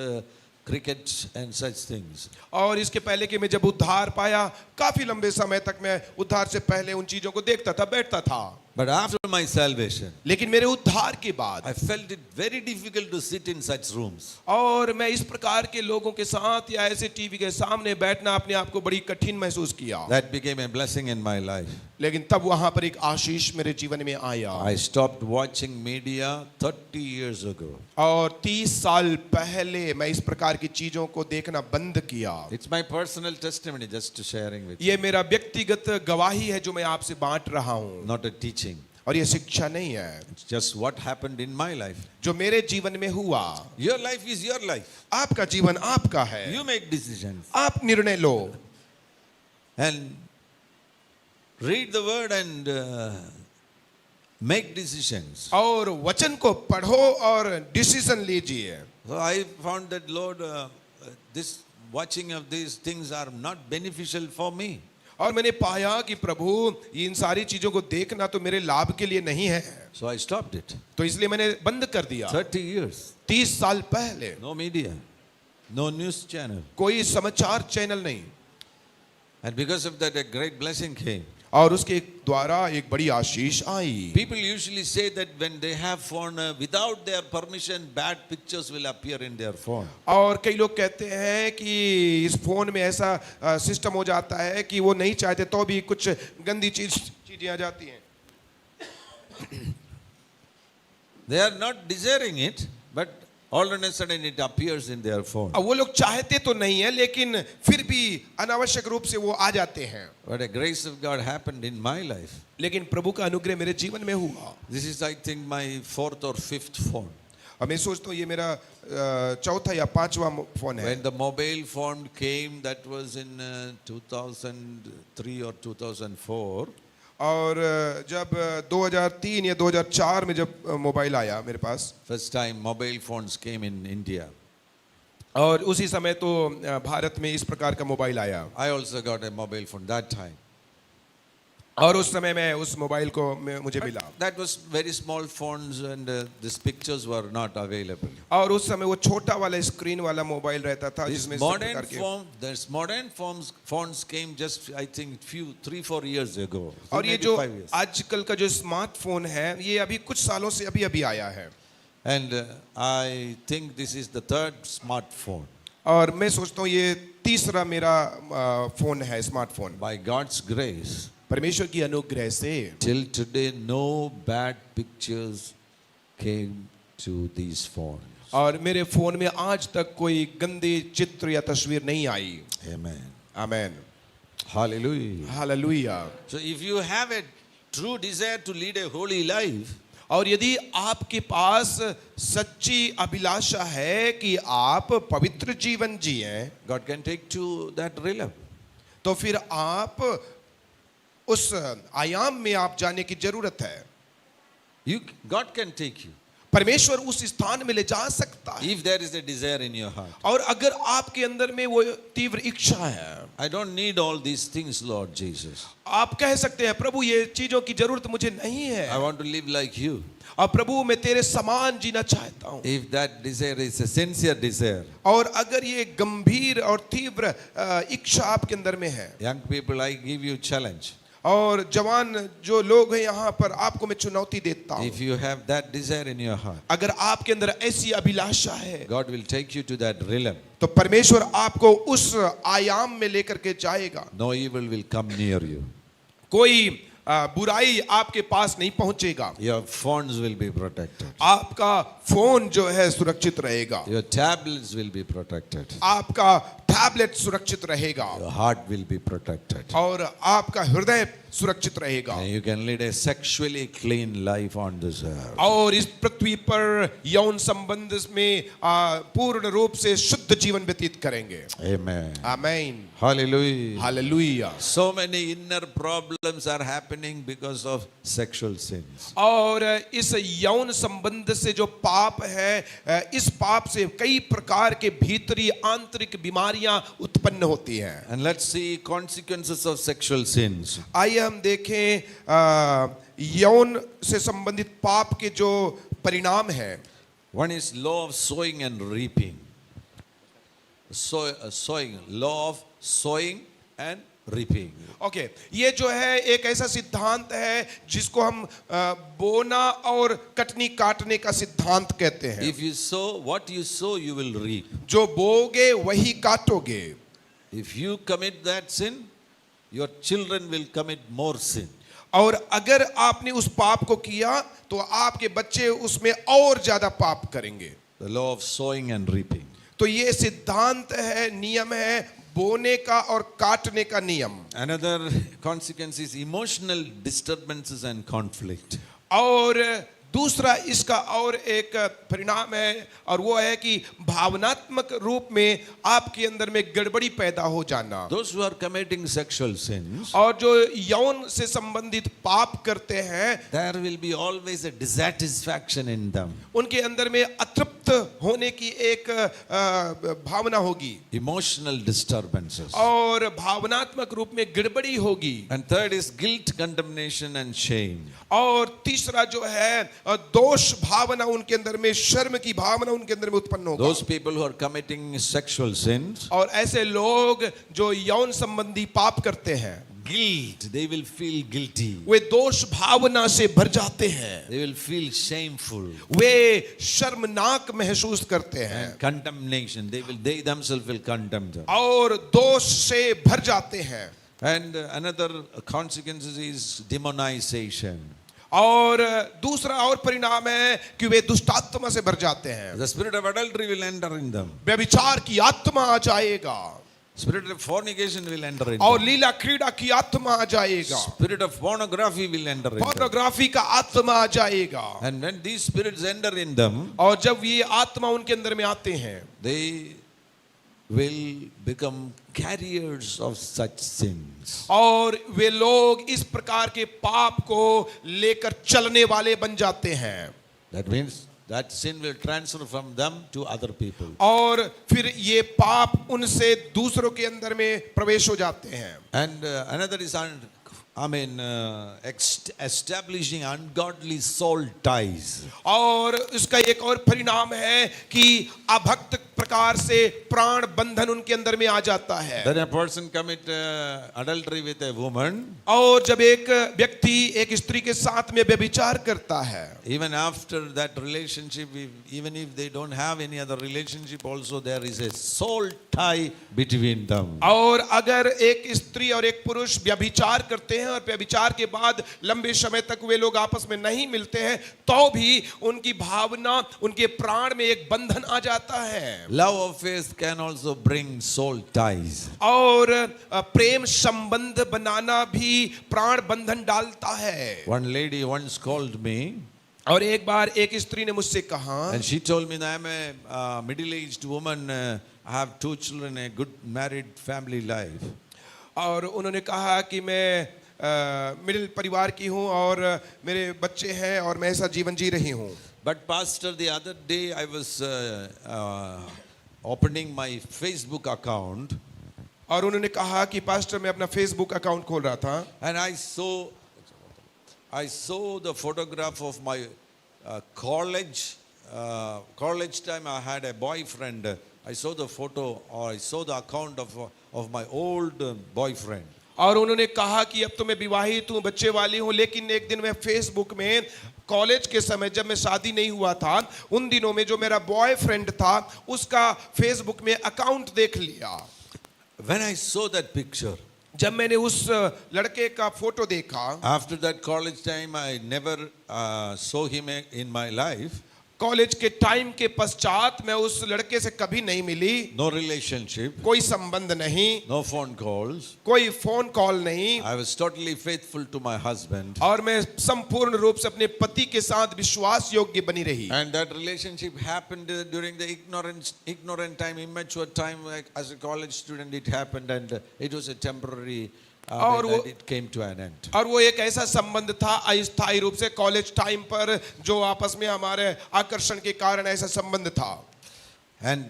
cricket and such things. और इसके पहले कि मैं जब उद्धार पाया, काफी लंबे समय तक मैं उद्धार से पहले उन चीजों को देखता था, बैठता था। But after my salvation, लेकिन मेरे उद्धार के बाद I felt it very difficult to sit in such rooms. और मैं इस प्रकार के लोगों के साथ या ऐसे टीवी के सामने बैठना अपने आप को बड़ी कठिन महसूस किया। That became a blessing in my life. लेकिन तब वहां पर एक आशीष मेरे जीवन में आया। I stopped watching media 30 years ago. और 30 साल पहले मैं इस प्रकार की चीजों को देखना बंद किया। It's my personal testimony just to sharing with you. ये मेरा व्यक्तिगत गवाही है जो मैं आपसे बांट रहा हूँ, Not a teaching. और ये शिक्षा नहीं है। It's just what happened in my life. जो मेरे जीवन में हुआ। Your life is your life. आपका जीवन आपका है। You make decisions. आप निर्णय लो And read the word and make decisions. और वचन को पढ़ो और डिसीजन लीजिए। So I found that Lord, this watching of these things are not beneficial for me. और मैंने पाया कि प्रभु इन सारी चीजों को देखना तो मेरे लाभ के लिए नहीं है, So I stopped it. तो इसलिए मैंने बंद कर दिया। 30 years. 30 साल पहले No media. No news channel. कोई समाचार चैनल नहीं, And because of that, a great blessing came. और उसके द्वारा एक बड़ी आशीष आई। People usually say that when they have phone, without their permission, bad pictures will appear in their phone. और कई लोग कहते हैं कि इस फोन में ऐसा सिस्टम हो जाता है कि वो नहीं चाहते तो भी कुछ गंदी चीजें आ जाती हैं। They are not desiring it, but all of a sudden it appears in their phone. अब वो लोग चाहते तो नहीं है, लेकिन फिर भी अनावश्यक रूप से वो आ जाते हैं। But a grace of God happened in my life. लेकिन प्रभु का अनुग्रह मेरे जीवन में हुआ। This is, I think, my 4th or 5th phone. अब मैं सोचता हूँ ये मेरा चौथा या पांचवा फोन है। When the mobile phone came, that was in 2003 or 2004. और जब 2003 या 2004 में जब मोबाइल आया मेरे पास, First time mobile phones came in India. और उसी समय तो भारत में इस प्रकार का मोबाइल आया, I also got a mobile phone that time. और उस समय में उस मोबाइल को मुझे मिला। That was very small phones and these pictures were not available. और उस समय वो छोटा वाला स्क्रीन वाला मोबाइल रहता था These जिसमें modern phones came just, I think, 3-4 years ago. और ये maybe जो 5 years. आजकल का जो स्मार्टफोन है ये अभी कुछ सालों से अभी आया है। And I think this is the 3rd smartphone. और मैं सोचता हूँ ये तीसरा मेरा फोन है, स्मार्टफोन। By God's grace, परमेश्वर की अनुग्रह से till today no bad pictures came to these phones. और मेरे फोन में आज तक कोई गंदी चित्र या तस्वीर नहीं आई। Amen. Amen, Hallelujah. Hallelujah. So if you have a true desire to lead a holy life, और यदि आपके पास सच्ची अभिलाषा है कि आप पवित्र जीवन जिएं, God can take to that realm. तो फिर आप उस आयाम में आप जाने की जरूरत है। God can take you. परमेश्वर उस स्थान में ले जा सकता है, If there is a desire in your heart. और अगर आपके अंदर में वो तीव्र इच्छा है। I don't need all these things, Lord Jesus. आप कह सकते हैं प्रभु ये चीजों की जरूरत मुझे नहीं है, I want to live like you. और प्रभु मैं तेरे समान जीना चाहता हूँ। If that desire is a sincere desire. और अगर ये गंभीर और तीव्र इच्छा आपके अंदर में है, Young people, I give you challenge. और जवान जो लोग हैं यहाँ पर आपको मैं चुनौती देता हूँ, If you have that desire in your heart, अगर आपके अंदर ऐसी अभिलाषा है God will take you to that realm. तो परमेश्वर आपको उस आयाम में लेकर के जाएगा। No evil will come near you. कोई बुराई आपके पास नहीं पहुंचेगा। Your phones will be protected. आपका फोन जो है सुरक्षित रहेगा, Your tablets will be protected. आपका टैबलेट सुरक्षित रहेगा, Your heart will be protected. और आपका हृदय सुरक्षित रहेगा, And you can lead a sexually clean life on this earth. और इस पृथ्वी पर यौन संबंध में पूर्ण रूप से शुद्ध जीवन व्यतीत करेंगे। Amen. आमीन, Hallelujah. Hallelujah. So many inner problems are happening because of sexual sins. और इस यौन संबंध से जो पाप है, इस पाप से कई प्रकार के भीतरी आंतरिक बीमारियां उत्पन्न होती हैं। And let's see consequences of sexual sins. आइए हम देखें यौन से संबंधित पाप के जो परिणाम हैं। One is law of sowing and reaping. Sowing, law of sowing and reaping. Okay, ये जो है एक ऐसा सिद्धांत है जिसको हम बोना और कटनी काटने का सिद्धांत कहते हैं। If you sow, what you sow, you will reap. जो बोगे वही काटोगे। If you commit that sin, your children will commit more sin. और अगर आपने उस पाप को किया तो आपके बच्चे उसमें और ज्यादा पाप करेंगे। The law of sowing and reaping. तो ये सिद्धांत है, नियम है बोने का और काटने का नियम। Another consequence is emotional disturbances and conflict. और दूसरा इसका और एक परिणाम है, और वो है कि भावनात्मक रूप में आपके अंदर में गड़बड़ी पैदा हो जाना। Those who are committing sexual sins, और जो यौन से संबंधित पाप करते हैं, there will be always a dissatisfaction in them. उनके अंदर में अतृप्त होने की एक भावना होगी, Emotional disturbances. और भावनात्मक रूप में गड़बड़ी होगी। And third is guilt, condemnation and shame. और तीसरा जो है दोष भावना उनके अंदर में, शर्म की भावना उनके अंदर में उत्पन्न होगा। Those people who are committing sexual sins, और ऐसे लोग जो यौन संबंधी पाप करते हैं, guilt, they will feel guilty. वे दोष भावना से भर जाते हैं, They will feel shameful. वे शर्मनाक महसूस करते हैं, And condemnation, they themselves will condemn them. और दोष से भर जाते हैं। And another consequence is demonization. और दूसरा और परिणाम है कि वे दुष्टात्मा से भर जाते हैं। The spirit of adultery will enter in them. व्यभिचार की आत्मा आ जाएगा, Spirit of fornication will enter in और them. लीला क्रीड़ा की आत्मा आ जाएगा, Spirit of pornography will enter in them. Pornography का आत्मा आ जाएगा। And when these spirits enter in them, और जब ये आत्मा उनके अंदर में आते हैं, they will become carriers of such sins. और वे लोग इस प्रकार के पाप को लेकर चलने वाले बन जाते हैं। That means that sin will transfer from them to other people. और फिर ये पाप उनसे दूसरों के अंदर में प्रवेश हो जाते हैं। And another is, establishing ungodly soul ties. और इसका एक और परिणाम है कि अभक्त प्रकार से प्राण बंधन उनके अंदर में आ जाता है। Then a person commit adultery with a woman. और जब एक व्यक्ति एक स्त्री के साथ में व्यभिचार करता है, Even after that relationship, even if they don't have any other relationship, also there is a soul tie between them. और अगर एक स्त्री और एक पुरुष व्यभिचार करते हैं और व्यभिचार के बाद लंबे समय तक वे लोग आपस में नहीं मिलते हैं, तो भी उनकी भावना, उनके प्राण में एक बंधन आ जाता है। Love of faith can also bring soul ties. और प्रेम संबंध बनाना भी प्राण बंधन डालता है। One lady once called me, और एक बार एक स्त्री ने मुझसे कहा, and she told me that I'm a middle-aged woman. I have 2 children, a good married family life. और उन्होंने कहा कि मैं मिडिल परिवार की हूँ और मेरे बच्चे हैं और मैं ऐसा जीवन जी रही हूँ। But pastor, the other day I was opening my Facebook account, और उन्होंने कहा कि पास्टर मैं अपना फेसबुक अकाउंट खोल रहा था, and I saw the photograph of my college time. I had a boyfriend. I saw the photo, or I saw the account of my old boyfriend. और उन्होंने कहा कि अब तो मैं विवाहित हूँ, बच्चे वाली हूँ, लेकिन एक दिन मैं फेसबुक में कॉलेज के समय जब मैं शादी नहीं हुआ था, उन दिनों में जो मेरा बॉयफ्रेंड था उसका फेसबुक में अकाउंट देख लिया। When I saw that picture, जब मैंने उस लड़के का फोटो देखा, after that college time, I never saw him in my life. College के टाइम के पश्चात मैं उस लड़के से कभी नहीं मिली, no relationship, कोई संबंध नहीं, no phone calls. कोई फोन कॉल नहीं, I was totally faithful to my husband. और मैं संपूर्ण रूप से अपने पति के साथ विश्वास योग्य बनी रही। And that relationship happened during the ignorant time, immature time. Like as a college student, it happened, and it was a temporary. And it came to an end. और वो एक ऐसा संबंध था अस्थायी रूप से कॉलेज टाइम पर, जो आपस में हमारे आकर्षण के कारण ऐसा संबंध था।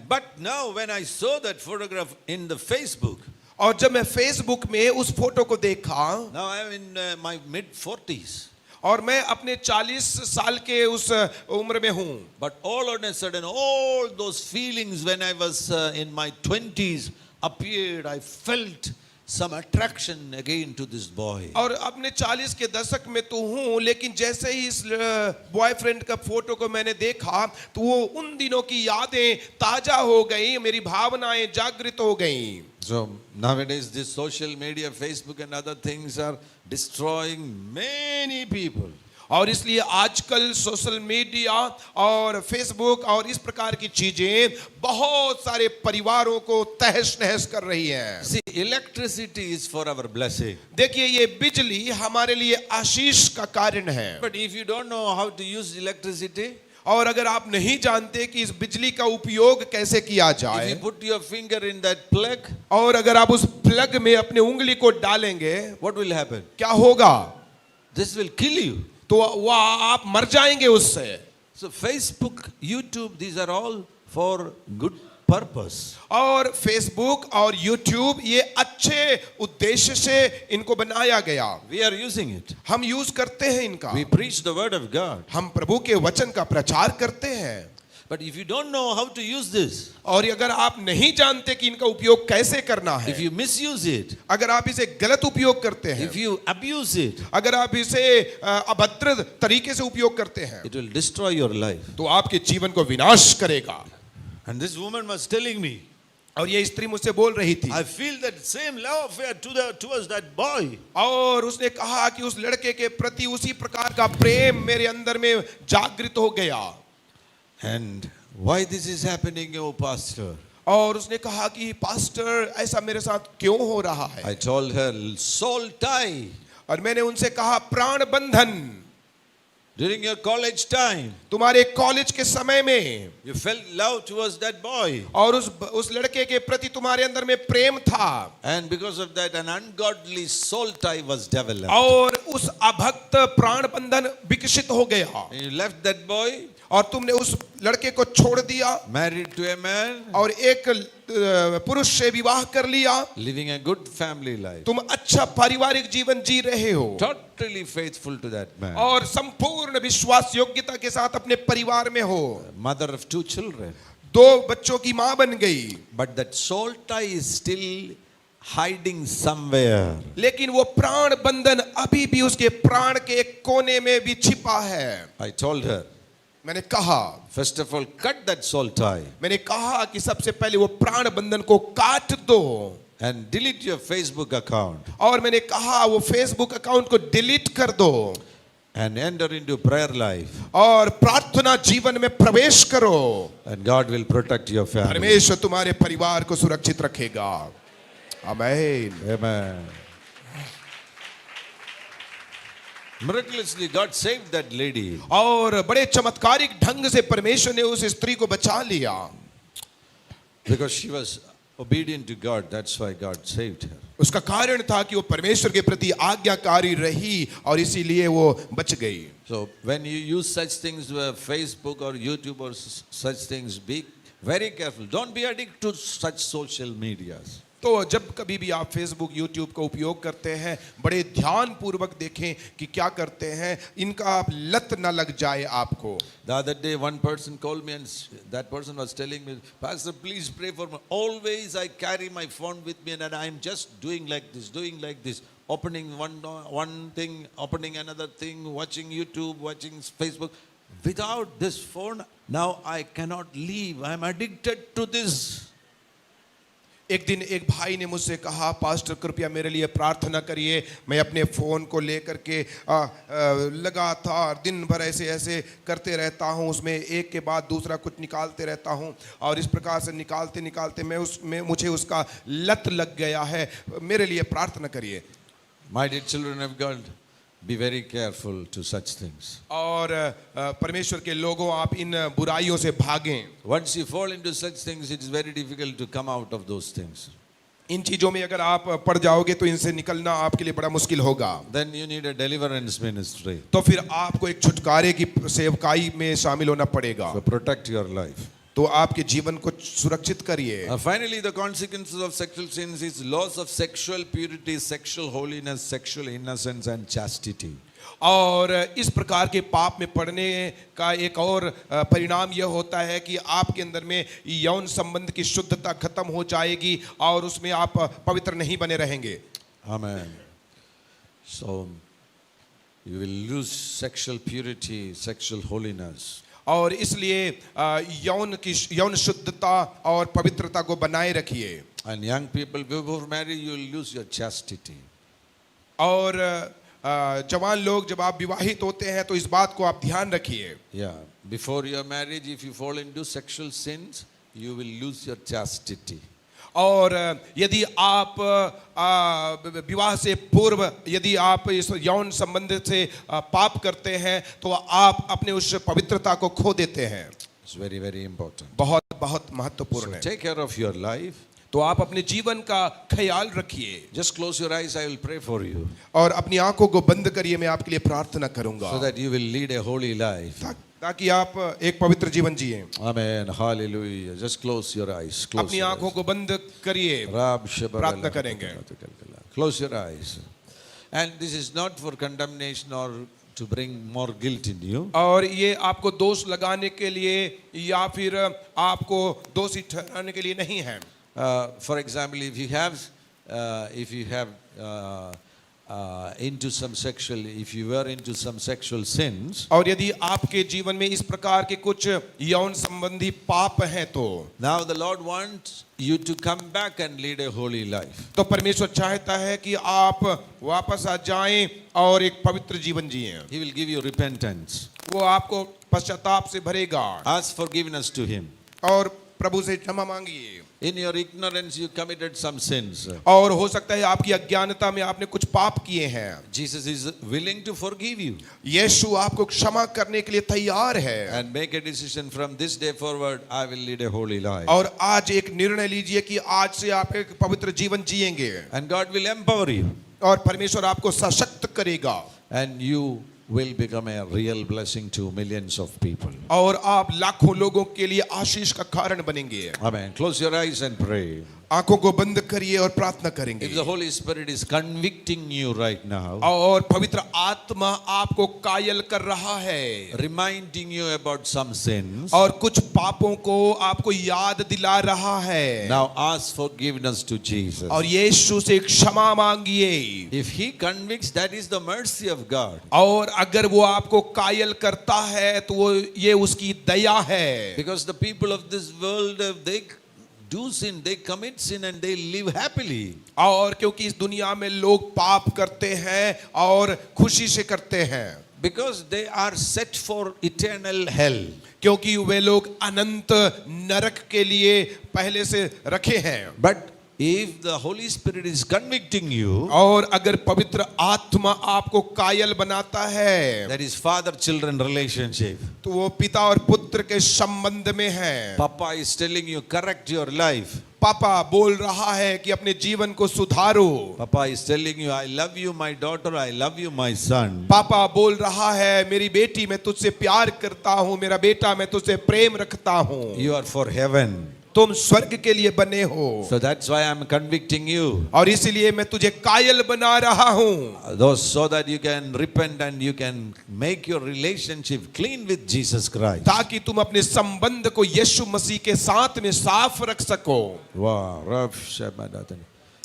But now when I saw that photograph in the Facebook, और जब मैं फेसबुक में उस फोटो को देखा, now I am in my mid 40s. और मैं अपने 40 साल के उस उम्र में हूँ। But all of a sudden, all those feelings when I was in my 20s appeared. I felt some attraction again to this boy. और अपने 40 के दशक में तो हूँ, लेकिन जैसे ही इस बॉयफ्रेंड का फोटो को मैंने देखा, तो वो उन दिनों की यादें ताजा हो गई, मेरी भावनाएं जागृत हो गईं। So nowadays this social media, Facebook and other things are destroying many people. और इसलिए आजकल सोशल मीडिया और फेसबुक और इस प्रकार की चीजें बहुत सारे परिवारों को तहस नहस कर रही हैं। See, electricity is for our blessing. देखिए, ये बिजली हमारे लिए आशीष का कारण है। But if you don't know how to use electricity, और अगर आप नहीं जानते कि इस बिजली का उपयोग कैसे किया if जाए, you put your finger in that plug, और अगर आप उस प्लग में अपने उंगली को डालेंगे, what will happen? क्या होगा? This will kill you. तो वह आप मर जाएंगे उससे। So Facebook, YouTube, these are all for good purpose. और फेसबुक और यूट्यूब ये अच्छे उद्देश्य से इनको बनाया गया। We are using it. हम यूज करते हैं इनका, We preach the word of God. हम प्रभु के वचन का प्रचार करते हैं। But if you don't know how to use this, और अगर आप नहीं जानते कि इनका उपयोग कैसे करना है, if you misuse it, अगर आप इसे गलत उपयोग करते हैं, if you abuse it, अगर आप इसे अभद्र तरीके से उपयोग करते हैं, it will destroy your life. तो आपके जीवन को विनाश करेगा। And this woman was telling me, और ये स्त्री मुझसे बोल रही थी, I feel that same love affair towards that boy. और उसने कहा कि उस लड़के के प्रति उसी प्रकार का प्रेम मेरे अंदर में जागृत हो गया। And why this is happening, oh pastor? और उसने कहा कि पास्टर, ऐसा मेरे साथ क्यों हो रहा है? I told her, soul tie. और मैंने उनसे कहा, प्राण बंधन। During your college time, तुम्हारे कॉलेज के समय में you felt love towards that boy. और उस लड़के के प्रति तुम्हारे अंदर में प्रेम था, And because of that, an ungodly soul tie was developed. और उस अभक्त प्राण बंधन विकसित हो गया, And you left that boy, और तुमने उस लड़के को छोड़ दिया, married to a man, और एक पुरुष से विवाह कर लिया, living a good family life. तुम अच्छा पारिवारिक जीवन जी रहे हो, Totally faithful to that man. और संपूर्ण विश्वास योग्यता के साथ अपने परिवार में हो, Mother of 2 children. 2 बच्चों की मां बन गई। But that soul tie is still hiding somewhere. लेकिन वो प्राण बंधन अभी भी उसके प्राण के एक कोने में भी छिपा है। I told her, मैंने कहा, first of all, cut that soul tie मैंने कहा कि सबसे पहले वो प्राण बंधन को काट दो, and delete your Facebook account और मैंने कहा वो फेसबुक अकाउंट को डिलीट कर दो, and enter into prayer life, और प्रार्थना जीवन में प्रवेश करो, and God will protect your family. परमेश्वर तुम्हारे परिवार को सुरक्षित रखेगा। आमीन। Amen. Miraculously, God saved that lady. और बड़े चमत्कारिक ढंग से परमेश्वर ने उस स्त्री को बचा लिया, Because she was obedient to God, that's why God saved her. उसका कारण था कि वो परमेश्वर के प्रति आज्ञाकारी रही, और इसीलिए वो बच गई। So when you use such things, Facebook or YouTube or such things, be very careful. Don't be addicted to such social medias. तो जब कभी भी आप फेसबुक यूट्यूब का उपयोग करते हैं, बड़े ध्यान पूर्वक देखें कि क्या करते हैं, इनका आप लत न लग जाए आपको। The other day one person called me and that person was telling me, Pastor, please pray for me. Always I carry my phone with me and I'm just doing like this, opening one thing, opening another thing, watching YouTube, watching Facebook. Without this phone, now I cannot leave. I'm addicted to this. एक दिन एक भाई ने मुझसे कहा, pastor कृपया मेरे लिए प्रार्थना करिए। मैं अपने फ़ोन को लेकर के लगातार दिन भर ऐसे ऐसे करते रहता हूँ, उसमें एक के बाद दूसरा कुछ निकालते रहता हूँ और इस प्रकार से निकालते निकालते मुझे उसका लत लग गया है, मेरे लिए प्रार्थना करिए। My dear children of God, be very careful to such things. और परमेश्वर के लोगों, आप इन बुराइयों से भागें। Once you fall into such things, it is very difficult to come out of those things. इन चीजों में अगर आप पड़ जाओगे तो इनसे निकलना आपके लिए बड़ा मुश्किल होगा। Then you need a deliverance ministry. तो फिर आपको एक छुटकारे की सेवकाई में शामिल होना पड़ेगा। So protect your life. तो आपके जीवन को सुरक्षित करिए। Finally, the consequences of sexual sins is loss of sexual purity, sexual holiness, sexual innocence and chastity. और इस प्रकार के पाप में पड़ने का एक और परिणाम यह होता है कि आपके अंदर में यौन संबंध की शुद्धता खत्म हो जाएगी और उसमें आप पवित्र नहीं बने रहेंगे। Amen. So you will lose sexual purity, sexual holiness. और इसलिए यौन शुद्धता और पवित्रता को बनाए रखिए। And young people, before marriage, you will lose your chastity. और जवान लोग, जब आप विवाहित होते हैं तो इस बात को आप ध्यान रखिए। Yeah, before your marriage, if you fall into sexual sins, you will lose your chastity. और यदि आप विवाह से पूर्व यदि आप इस यौन संबंध से पाप करते हैं तो आप अपने उस पवित्रता को खो देते हैं। It's very, very important. बहुत बहुत महत्वपूर्ण है। Take care of your life. तो आप अपने जीवन का ख्याल रखिए। Just close your eyes, I will pray for you. और अपनी आंखों को बंद करिए, मैं आपके लिए प्रार्थना करूंगा। So that you will lead a holy life. ताकि आप एक पवित्र जीवन जिए। Amen. Hallelujah. Just close your eyes. Close अपनी your आंखों को बंद करिए, प्रार्थना करेंगे। Close your eyes. And this is not for condemnation or to bring more guilt in you. और ये आपको दोष लगाने के लिए या फिर आपको दोषी ठहराने के लिए नहीं है। For example, if you have into some sexual, if you were into some sexual sins, और यदि आपके जीवन में इस प्रकार के कुछ यौन संबंधी पाप हैं तो now the Lord wants you to come back and lead a holy life. तो परमेश्वर चाहता है कि आप वापस आ जाएं और एक पवित्र जीवन जिएं। He will give you repentance. वो आपको पश्चाताप से भरेगा। Ask forgiveness to Him. और प्रभु से क्षमा मांगिए। In your ignorance you committed some sins. और हो सकता है आपकी अज्ञानता में आपने कुछ पाप किए हैं। Jesus is willing to forgive you. यीशु आपको क्षमा करने के लिए तैयार है। And make a decision from this day forward, I will lead a holy life. और आज एक निर्णय लीजिए कि आज से आप एक पवित्र जीवन जिएंगे। And God will empower you. और परमेश्वर आपको सशक्त करेगा। And you will become a real blessing to millions of people. और आप लाखों लोगों के लिए आशीष का कारण बनेंगे। Amen. Close your eyes and pray. आंखों को बंद करिए और प्रार्थना करेंगे। If the Holy Spirit is convicting you right now, और पवित्र आत्मा आपको कायल कर रहा है, reminding you about some sins, और कुछ पापों को आपको याद दिला रहा है, now ask forgiveness to Jesus. और यीशु से क्षमा मांगिए। If He convicts, that is the mercy of God. और अगर वो आपको कायल करता है तो वो ये उसकी दया है। Because the people of this world, they do sin, they commit sin and they live happily. और क्योंकि इस दुनिया में लोग पाप करते हैं और खुशी से करते हैं। Because they are set for eternal hell. क्योंकि वे लोग अनंत नरक के लिए पहले से रखे हैं। But if the Holy Spirit is convicting you, और अगर पवित्र आत्मा आपको कायल बनाता है, that is father-children relationship. तो वो पिता और पुत्र के संबंध में है। Papa is telling you, correct your life. पापा बोल रहा है कि अपने जीवन को सुधारो। Papa is telling you, I love you, my daughter, I love you, my son. पापा बोल रहा है, मेरी बेटी मैं तुझसे प्यार करता हूँ, मेरा बेटा मैं तुझसे प्रेम रखता हूँ। You are for heaven. तुम स्वर्ग के लिए बने हो। So that's why I'm convicting you. और इसीलिए मैं तुझे कायल बना रहा हूँ। Those so that you can repent and you can make your relationship clean with Jesus Christ. ताकि तुम अपने संबंध को यीशु मसीह के साथ में साफ रख सको। Wow, Rav Shabbat.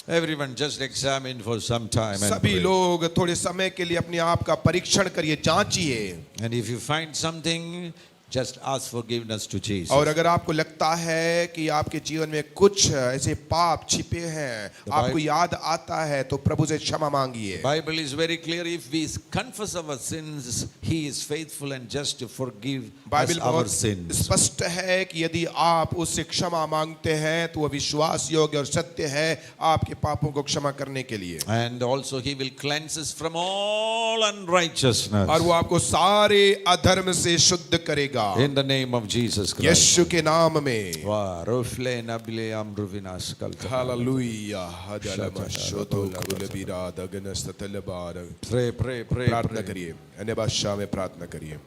Everyone just examine for some time and सभी pray. लोग थोड़े समय के लिए अपने आप का परीक्षण करिए, जांचिए। And if you find something just ask forgiveness to Jesus. और अगर आपको लगता है कि आपके जीवन में कुछ ऐसे पाप छिपे हैं, आपको याद आता है, तो प्रभु से क्षमा मांगिए। Bible is very clear. If we confess our sins, He is faithful and just to forgive us Bible our बहुत sins. स्पष्ट है कि यदि आप उससे क्षमा मांगते हैं तो वह विश्वास योग्य और सत्य है आपके पापों को क्षमा करने के लिए। And also He will cleanse us from all unrighteousness. और वो आपको सारे अधर्म से शुद्ध करेगा In the name of Jesus Christ. यीशु के नाम में। Wa rufle nabile amruvinas kalka. Hallelujah. हदलमा शोतो कुलबीरा दगनस्तलबार। Pray. प्रार्थना करिए, अन्य भाषा में प्रार्थना करिए,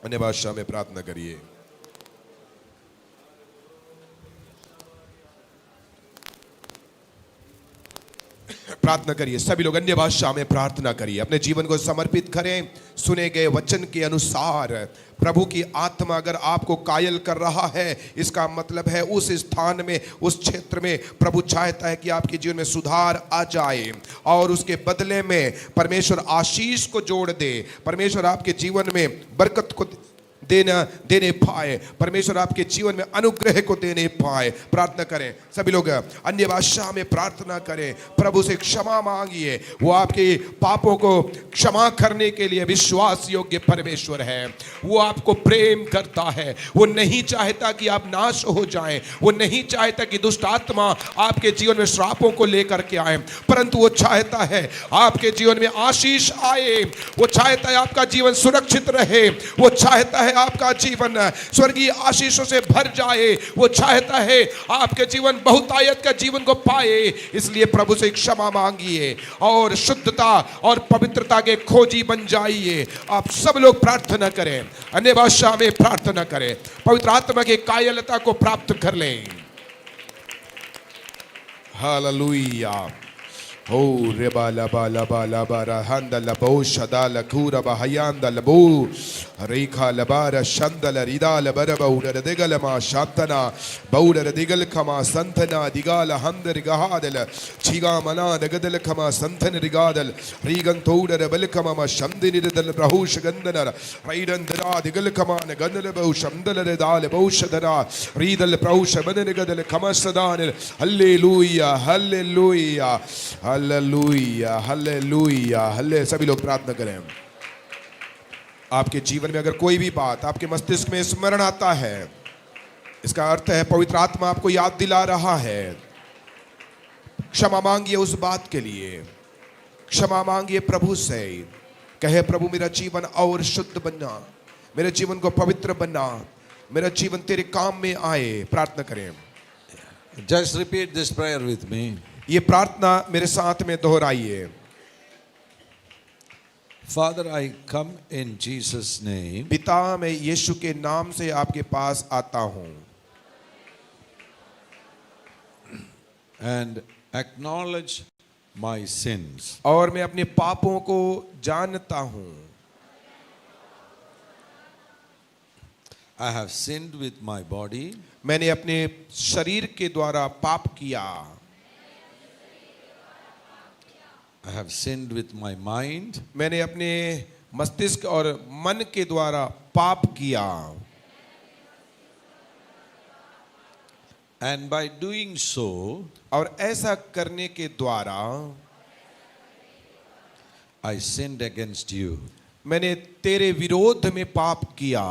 अन्य भाषा में प्रार्थना करिए। प्रार्थना करिए, सभी लोग अन्य भाषा में प्रार्थना करिए, अपने जीवन को समर्पित करें। सुने गए वचन के अनुसार प्रभु की आत्मा अगर आपको कायल कर रहा है, इसका मतलब है उस स्थान में, उस क्षेत्र में प्रभु चाहता है कि आपके जीवन में सुधार आ जाए और उसके बदले में परमेश्वर आशीष को जोड़ दे, परमेश्वर आपके जीवन में बरकत को देने पाए, परमेश्वर आपके जीवन में अनुग्रह को देने पाए। प्रार्थना करें, सभी लोग अन्य भाषा में प्रार्थना करें, प्रभु से क्षमा मांगिए। वो आपके पापों को क्षमा करने के लिए विश्वास योग्य परमेश्वर है। वो आपको प्रेम करता है, वो नहीं चाहता कि आप नाश हो जाएं, वो नहीं चाहता कि दुष्ट आत्मा आपके जीवन में श्रापों को लेकर के आए, परंतु वो चाहता है आपके जीवन में आशीष आए, वो चाहता है आपका जीवन सुरक्षित रहे, वो चाहता है आपका जीवन स्वर्गीय आशीषों से भर जाए, वो चाहता है आपके जीवन बहुतायत का जीवन को पाए। इसलिए प्रभु से क्षमा मांगिए और शुद्धता और पवित्रता के खोजी बन जाइए। आप सब लोग प्रार्थना करें, अन्य भाषा में प्रार्थना करें, पवित्र आत्मा की कायलता को प्राप्त कर लें। हालेलुया। हो रे बाला बाला बाला बारा हंदल बो शदाल खूरा बहयांदल बो रेखा लबार शंदल रिदाल बरबौडर दिगल मा शांतना बौडर दिगल खमा संतना दिगाल हंदर गहादल छिगा मना दगदल खमा संतन रिगादल रीगन तोडर बल खमा मा शंदिनिदल प्रहुष गंदनर रैडन दरा दिगल खमा न गंदल बौ शंदल रिदाल बौषधरा रीदल प्रहुष बदन गदल खमा सदान। हालेलुया हालेलुया हालेलुया हालेलुया हाले। सभी लोग प्रार्थना करें। आपके जीवन में अगर कोई भी बात आपके मस्तिष्क में स्मरण आता है, इसका अर्थ है पवित्र आत्मा आपको याद दिला रहा है। क्षमा मांगिए उस बात के लिए, क्षमा मांगिए प्रभु से। कहे प्रभु मेरा जीवन और शुद्ध बनना, मेरे जीवन को पवित्र बनना, मेरा जीवन तेरे काम में आए। प्रार्थना करें। Just repeat this prayer with me. ये प्रार्थना मेरे साथ में दोहराइए। Father, I come in Jesus' name. पिता, मैं यीशु के नाम से आपके पास आता हूं And acknowledge my sins. और मैं अपने पापों को जानता हूं। I have sinned with my body. मैंने अपने शरीर के द्वारा पाप किया। I have sinned with my mind. मैंने अपने मस्तिष्क और मन के द्वारा पाप किया। And by doing so, और ऐसा करने के द्वारा I sinned against you. मैंने तेरे विरोध में पाप किया।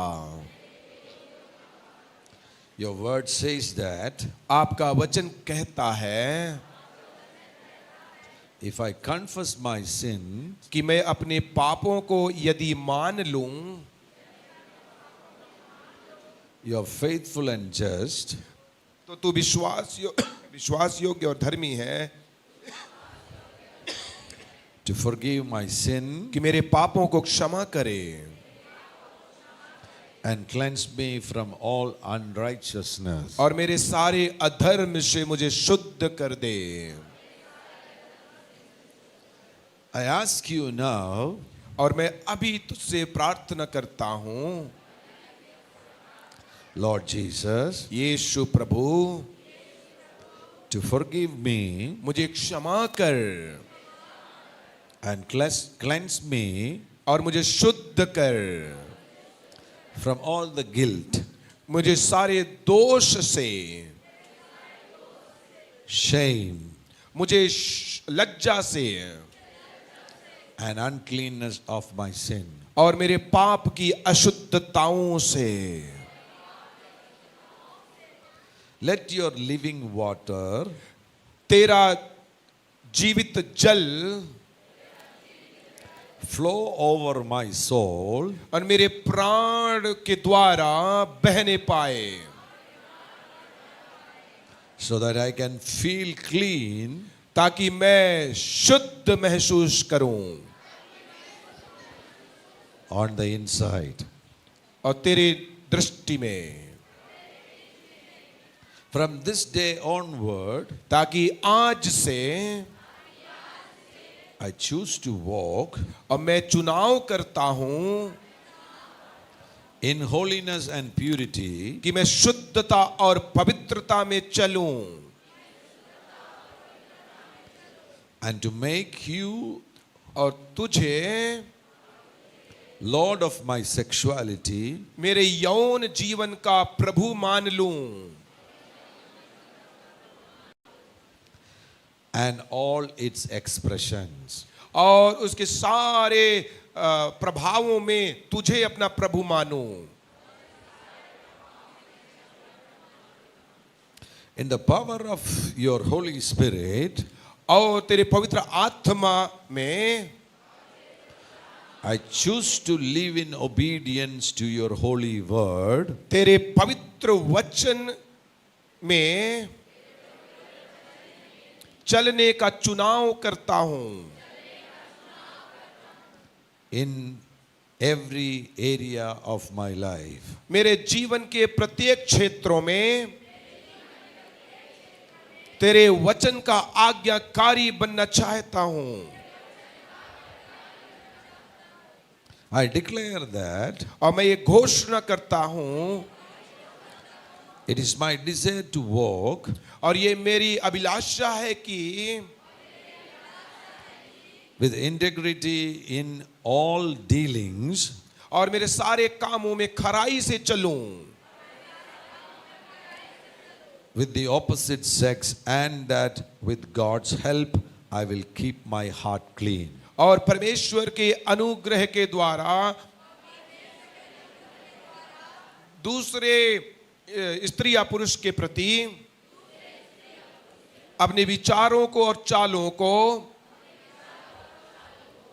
Your word says that आपका वचन कहता है if I confess my sin, कि मैं अपने पापों को यदि मान लूं, you are faithful and just तो तू विश्वास योग्य और धर्मी है to forgive my sin कि मेरे पापों को क्षमा करे and cleanse me from all unrighteousness. और मेरे सारे अधर्म से मुझे शुद्ध कर दे। I ask you now, और मैं अभी तुझसे प्रार्थना करता हूं, Lord Jesus, Yeshu Prabhu, to forgive me मुझे क्षमा कर and cleanse me और मुझे शुद्ध कर from all the guilt, मुझे सारे दोष से, shame, मुझे लज्जा से and uncleanness of my sin. और मेरे पाप की अशुद्धताओं से। Let your living water तेरा जीवित जल flow over my soul और मेरे प्राण के द्वारा बहने पाए, so that I can feel clean ताकि मैं शुद्ध महसूस करूं on the inside. और तेरी दृष्टि में। From this day onward, ताकि आज से I choose to walk और मैं चुनाव करता हूं in holiness and purity, कि मैं शुद्धता और पवित्रता में चलूं and to make you और तुझे Lord of my sexuality मेरे यौन जीवन का प्रभु मान लूं and all its expressions. और उसके सारे प्रभावों में तुझे अपना प्रभु मानूं। In the power of your Holy Spirit, और तेरे पवित्र आत्मा में I choose to live in obedience to your holy word तेरे पवित्र वचन में चलने का चुनाव करता हूं in every area of my life. मेरे जीवन के प्रत्येक क्षेत्रों में तेरे वचन का आज्ञाकारी बनना चाहता हूं। I declare that और मैं ये घोषणा करता हूं, it is my desire to walk और ये मेरी अभिलाषा है कि with integrity in all dealings और मेरे सारे कामों में खराई से चलूं with the opposite sex, and that with God's help I will keep my heart clean. और परमेश्वर के अनुग्रह के द्वारा दूसरे स्त्री या पुरुष के प्रति अपने विचारों को और चालों को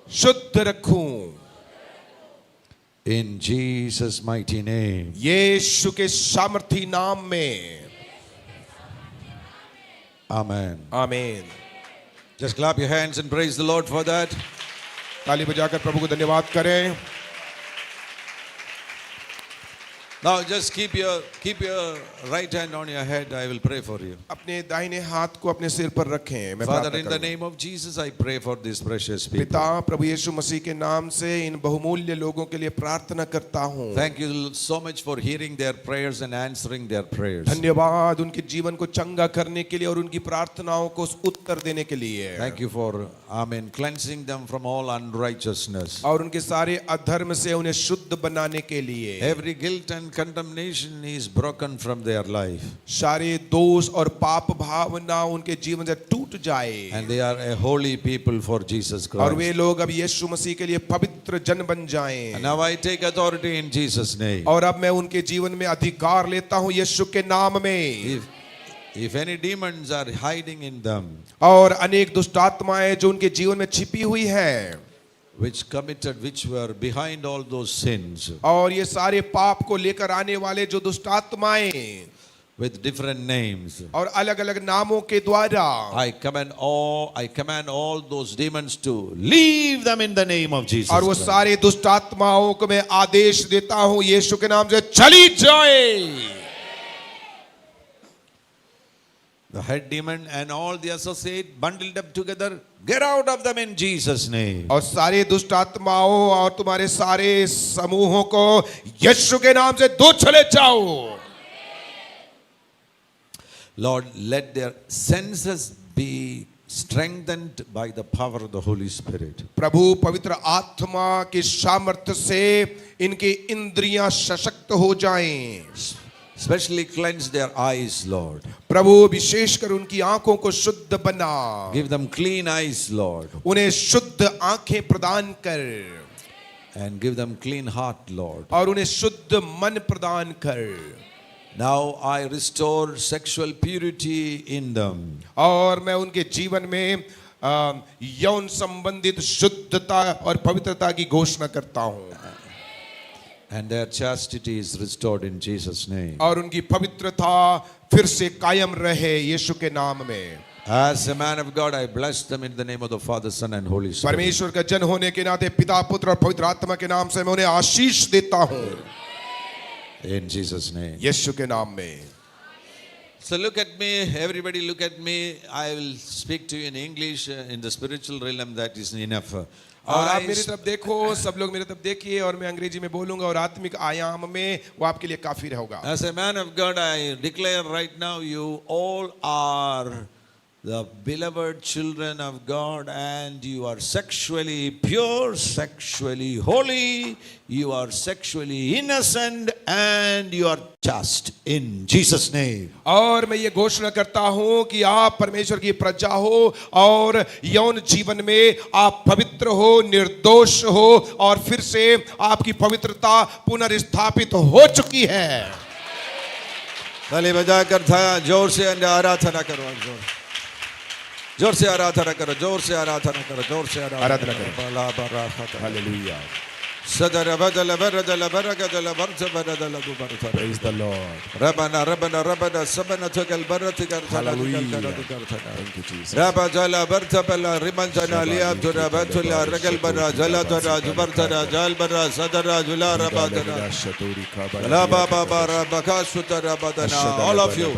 शुद्ध रखूं। In Jesus' mighty name. यीशु के सामर्थी नाम में Amen. आमीन। Just clap your hands and praise the Lord for that. ताली बजाकर प्रभु को धन्यवाद करें। Now just keep your right hand on your head. I will pray for you. अपने दाहिने हाथ को अपने सिर पर रखें। मैं Father, प्रार्थना in the करूंगा। name of Jesus, I pray for these precious people. पिता प्रभु यीशु मसीह के नाम से इन बहुमूल्य लोगों के लिए प्रार्थना करता हूं। Thank you so much for hearing their prayers and answering their prayers. धन्यवाद उनके जीवन को चंगा करने के लिए और उनकी प्रार्थनाओं को उत्तर देने के लिए। Thank you for, Amen, cleansing them from all unrighteousness. और उनके सारे अधर्म से उन्हें शुद्ध बनाने के लिए। Every guilt and condemnation is broken from their life. सारे दोष और पाप भावना उनके जीवन से टूट जाए। And they are a holy people for Jesus और वे Christ. लोग अब यीशु मसीह के लिए पवित्र जन बन जाएं। And now I take authority in Jesus' name. और अब मैं उनके जीवन में अधिकार लेता हूं यीशु के नाम में। If any demons are hiding in them, और अनेक दुष्ट आत्माएं जो उनके जीवन में छिपी हुई है, which were behind all those sins, और ये सारे पाप को लेकर आने वाले जो दुष्ट आत्माएं with different names, और अलग अलग नामों के द्वारा I command all those demons to leave them in the name of Jesus और वो Christ. सारे दुष्ट आत्माओं को मैं आदेश देता हूं यीशु के नाम से चली जाए। The head demon and all the associate bundled up together, get out of them in Jesus' name. और सारे दुष्ट आत्माओं और तुम्हारे सारे समूहों को यीशु के नाम से दूर चले जाओ। Lord, let their senses be strengthened by the power of the Holy Spirit. प्रभु पवित्र आत्मा के सामर्थ्य से इनकी इंद्रियां सशक्त हो जाएं। Especially cleanse their eyes, Lord. प्रभु विशेषकर उनकी आंखों को शुद्ध बना, Give them clean eyes, Lord. उन्हें शुद्ध आंखें प्रदान कर, And give them clean heart, Lord. और उन्हें शुद्ध मन प्रदान कर। Now I restore sexual purity in them. और मैं उनके जीवन में यौन संबंधित शुद्धता और पवित्रता की घोषणा करता हूं। And their chastity is restored in Jesus' name. और उनकी पवित्रता फिर से कायम रहे यीशु के नाम में। As a man of God, I bless them in the name of the Father, Son, and Holy Spirit. परमेश्वर का जन होने के नाते पिता पुत्र और पवित्र आत्मा के नाम से मैं उन्हें आशीष देता हूं In Jesus' name. यीशु के नाम में। So look at me, everybody look at me. I will speak to you in English, in the spiritual realm, that is enough. और आप मेरी तरफ देखो, सब लोग मेरी तरफ देखिए, और मैं अंग्रेजी में बोलूंगा, और आत्मिक आयाम में वो आपके लिए काफी रहेगा। As a man of God, I declare right now, you all are the beloved children of God, and you are sexually pure, sexually holy, you are sexually innocent, and you are chaste in Jesus' name. और मैं ये घोषणा करता हूं कि आप परमेश्वर की प्रजा हो, और यौन जीवन में आप पवित्र हो, निर्दोष हो, और फिर से आपकी पवित्रता पुनर्स्थापित हो चुकी है। ताली बजाकर था जोर से आराधना करो, जोर से आराधना करो, जोर से आराधना करो, जोर से आराधना करो। हालेलुया। सदर बदल बरदल बरगदल बरज बरदल दुबरथ। Praise the Lord. रबना रबना रबना सबना थकल बरथ कर थला Hallelujah. कर थला। Thank you, Jesus. रबा जला बरथ बला रिमंजना लिया तुरा बथुला रगल बरा जला तुरा जुबरथरा जाल बरा सदरा जुला रबा तरा रबा बाबा रबका सुतरा बदना। All of you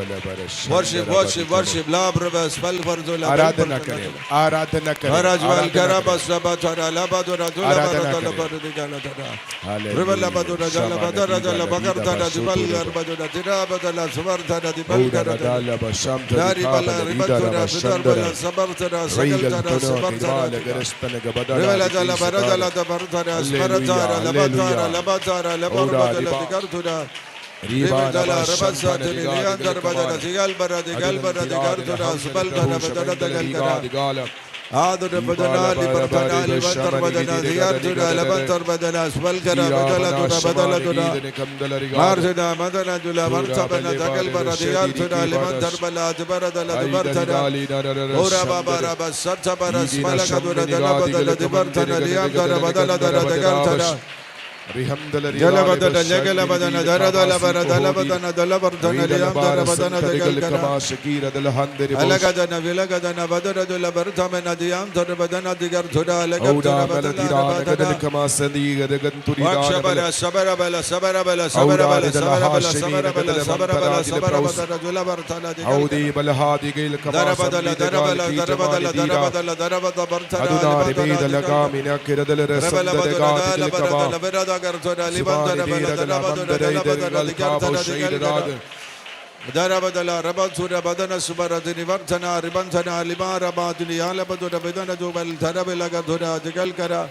worship worship worship la brava spell फरजुला। आराधना करें, आराधना करें, हरजवाल आराधना करा करें। बस रबा थरा लबा तुरा जुला बरदल बरदिगला। रिबला बदुरा जला बदरा जला बगर थरा जुबल घर बदुरा तिरा बदला सुवर थरा दिबल कर दारी बला रिबतुरा बिदर बला सबर थरा सकल थरा सबर थरा रिबला जला बरा जला दबर थरा स्पर थरा लबा थरा लबा थरा लबर बदला दिगर थरा रिबला जला रबा साथरी लिया दर बदला दिगल बरा दिगर थरा सुबल थरा बदला दगल करा आदर बदला लिबरतना लिबंतर बदला दियार जुरा लबंतर बदला स्पल करा बदला तुरा मारजना मदना जुला मरचा बना दगल बरा दियार जुरा लिबंतर बदला जबरा दला दुबर थरा ओरा बाबा रबा सच्चा बरा स्पल का दुरा दला बदला दिबर थरा लिया दरा बदला दरा दगर थरा जला बदला जगला बदना दरा दला बरा दला बदना दला बरधना लिया दरा बदना दगल करा अलगा जना विलगा जना बदरा दुला बरधा में नदियाम धर बदना दिगर धुरा अलगा धुरा बदला बदला सबरा बला सबरा बला सबरा बला सबरा बला सबरा बला सबरा बला सबरा बदला जुला बरथना दिगर दरा बदला दरा बला दरा बदला दरा बदला दरा बदला बरथना बदला कर थोड़ा लिबंदर बदला दरा बदला बदला दिगर धरा दिगर दरा बदला रबा सुरा बदना सुबरा दिनिवर्धना रिबंधना लिबारा बादुनिया लबदुरा बदना जो बल धरा बेलगा धुरा दिगल करा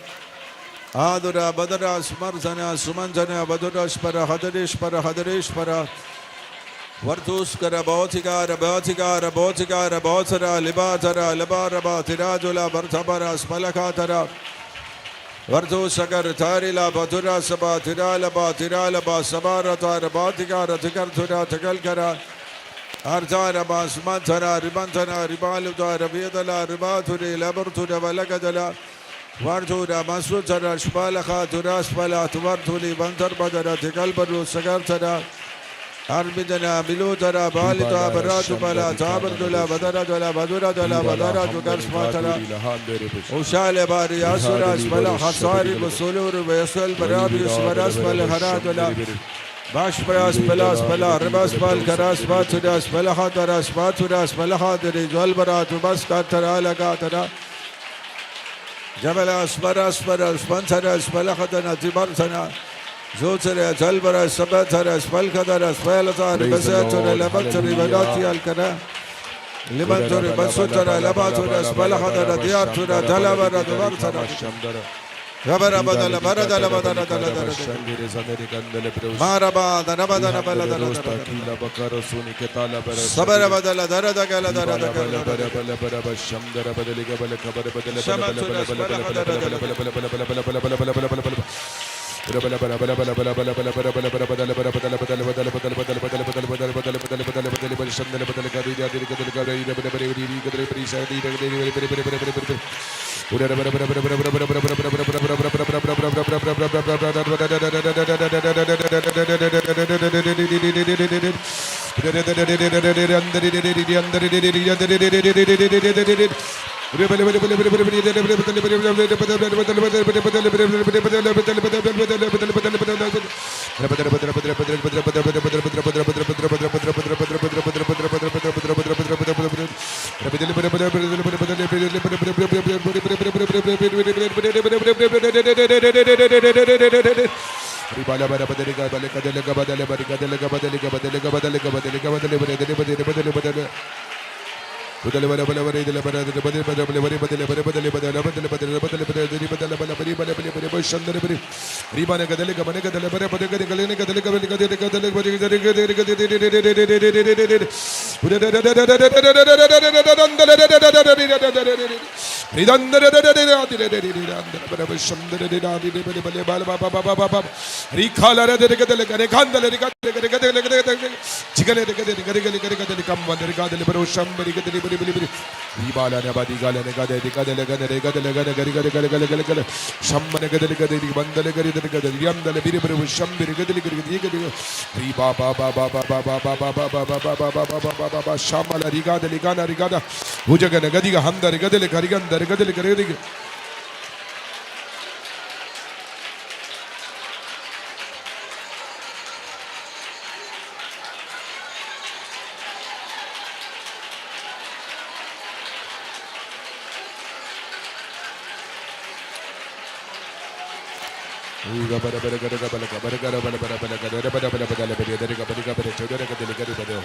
आदुरा बदरा स्मरधना सुमंधना बदुरा स्परा हदरेश पर वर्तुस करा बहुतिकार बहुतिकार बहुतिकार बहुतरा लिबाधरा लिबारबा तिराजुला बरथबरा स्मलका तरा वर्धो सगर थारिला बधुरा सबा तिरालबा तिरालबा सबारा तार बातिकार तिकर धुरा तिकल करा अर्धारबा स्मंथरा रिबंथना रिबालुदा रबियदला रिबाथुरे लबरथुरा वलगदला वर्धुरा मसुथरा स्पालखा धुरा स्पला तुवर्धुली बंथर बदरा तिकल बरु सगर थरा अर्बिदना बिलोधरा बालिता बरातु बला ताबरदुला बदरा दला बदुरा दला बदरा जुगर स्माथरा उशाले बारी आसुरा स्मला हसारी बसुलुर वयसल बराबी स्वरास बल हरादुला बाष्परास पलास पला रबास बाल करास बाथुरा स्मला हादरा स्माथुरा स्मला हादरी जल बरातु बस का तरा लगा तरा जबला स्मरास परा स्पंथरा स्मला हादना तिबरथना जोचरे जलबरा सबथरा स्पलखदरा स्पलता रिबसतरा लबतरी बदाती अलकरा Limantura basutara labatura spalahadara diatura dalavara dvarsara. Rabarabadala baradala badala dala dala. Marabada nabadana baladala. Sabarabadala darada gala darada gala. Shamatura spalahadara.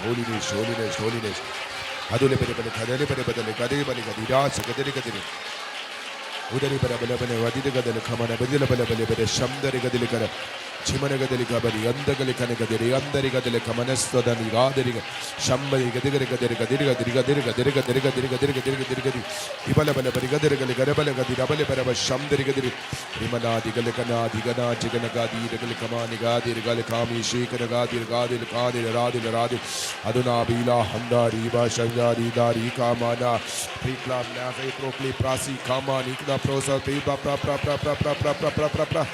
Holiness, holiness, holiness. Adule pere pere kadale pere pere kadale pere kadira sakadere kadere. Udari pere pere pere wadide kadale khamana badile pere pere pere shamdare kadale kara. Chimane kadale kabari andagale kane kadere andare kadale kamanestada nigadere shambari kadere kadere kadere kadere kadere kadere kadere kadere kadere kadere kadere kadere. Ibala pere pere kadere kadere kadere pere kadira pere pere shamdare kadere. Rimana digale kana digana chigana gadi digale kamani gadi digale kami shikana gadi gadi gadi radi radi aduna bila handari ba shanjari dari kamana priklam na fe prokli prasi kamani kna prosa pe ba pra pra pra pra pra pra pra pra pra pra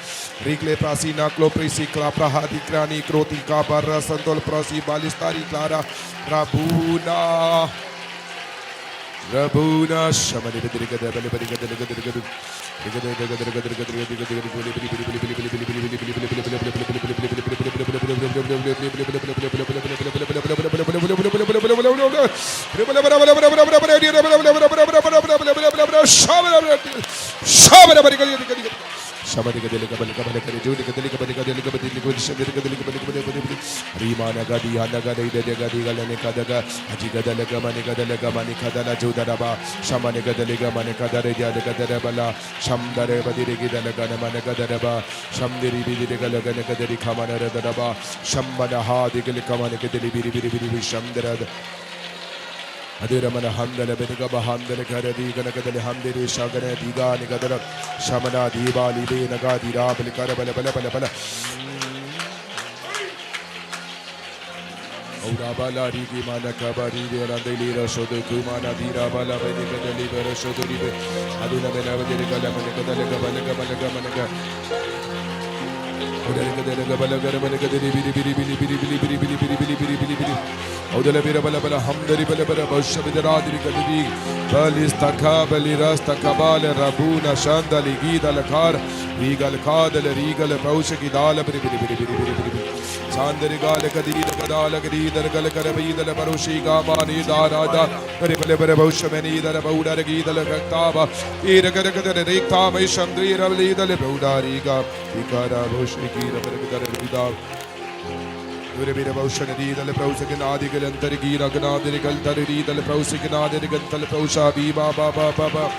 rikle prasi na klo prisi kla prahadi krani kroti ka bar santol prasi balistari klara rabuna Rabuna shamani bedri gada bali bali gada gada gada Shamani kadele kabale kabale kare jodi kadele kabale kadele kabale likul shabir kadele kabale kabale rimana gadi hana gadi de gadi galane kadaga aji gadale gamani gadale gamani kadala jodaraba shamani gadale gamani kadare jade kadare bala shamdare badire gidale gana mane kadaraba shamdiri bidire gale gane kadari khamana radaraba shambana ha digale kamane kadeli biri biri biri shamdara Adiramana Handala Benigaba Handala Karadi Ganakadali Handiri Shagana Diga Nigadara Shamana Diba Libe Nagadi Rabali Karabala Bala Bala Bala Aurabala Rigi Mana Kabari Randeli Rashodu Kumana Dira Bala Benikadali Rashodu Aduna Bela Vedicala Manikadala Gabalaga Malaga Managa Udalika Balaga Manakadi Biri Biri Biri Biri Biri Biri Biri Biri Biri Biri Biri Biri Audala Bira Bala Bala Hamdari Bala Bala Bashabidradri Kadiri Balistaka Balirasta Kabala Rabuna Shanda Ligida Lakar Regal Kadal Regal Paushaki Dala Biri Biri Biri Biri Biri Biri Sandari Gala Kadiri Kadala Kadida Galakarabi the Barushi Gamani Dada Ripale Barabushamani the Bauda Gida Lakaba Ida Gadakada Rika Meshandri Rabli the Bauda Riga Ikara Bushiki the Barabida Ure bire baushana di dal prausa ke nadi ke antar gira gnadi gal tari dal prausa ke nadi gal tal prausa bi ba ba ba ba ba.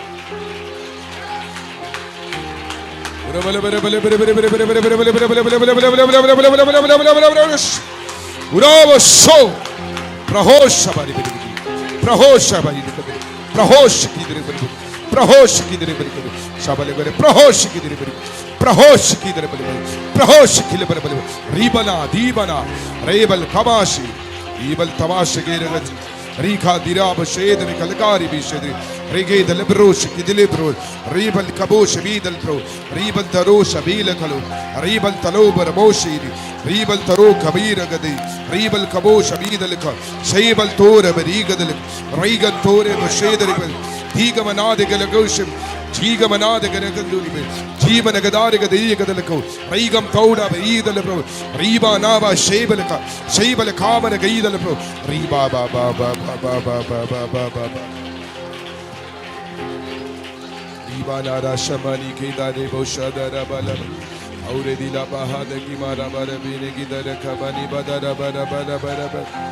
Ure bale bale bale bale bale bale bale bale bale bale bale bale bale bale bale bale bale. Urava so prahosha bari bari prahosha bari bari prahosha ki dire bari prahosha ki dire bari shabale bari prahosha ki dire bari prahosha ki dire bari prahosha ki dire bari ribana dibana rebal kabashi ibal tamash ke raj rikha dirab shed ne kalkari bi shed rige dal brosh ki dile bro ribal kabosh bi dal bro ribal darosh bil kalu ribal talobar moshi ribal taro kabir gadi ribal kabosh bi dal ka shaybal tor bari gadal rigan tore shed ribal Digamanade Galagoshim, Gigamanade Galagaluni, Gimanagada Gadalako, Regam Toda, Edalabro, Riba Nava, Shabalaka, Shabalakama, Gaidalabro, Riba Baba Baba Baba Baba Baba Riba Nada Shamani Kida de Boshada Bala, Auredi La Bahada Gimara Barabini Gida Kabani Badara Bada Bada Bada.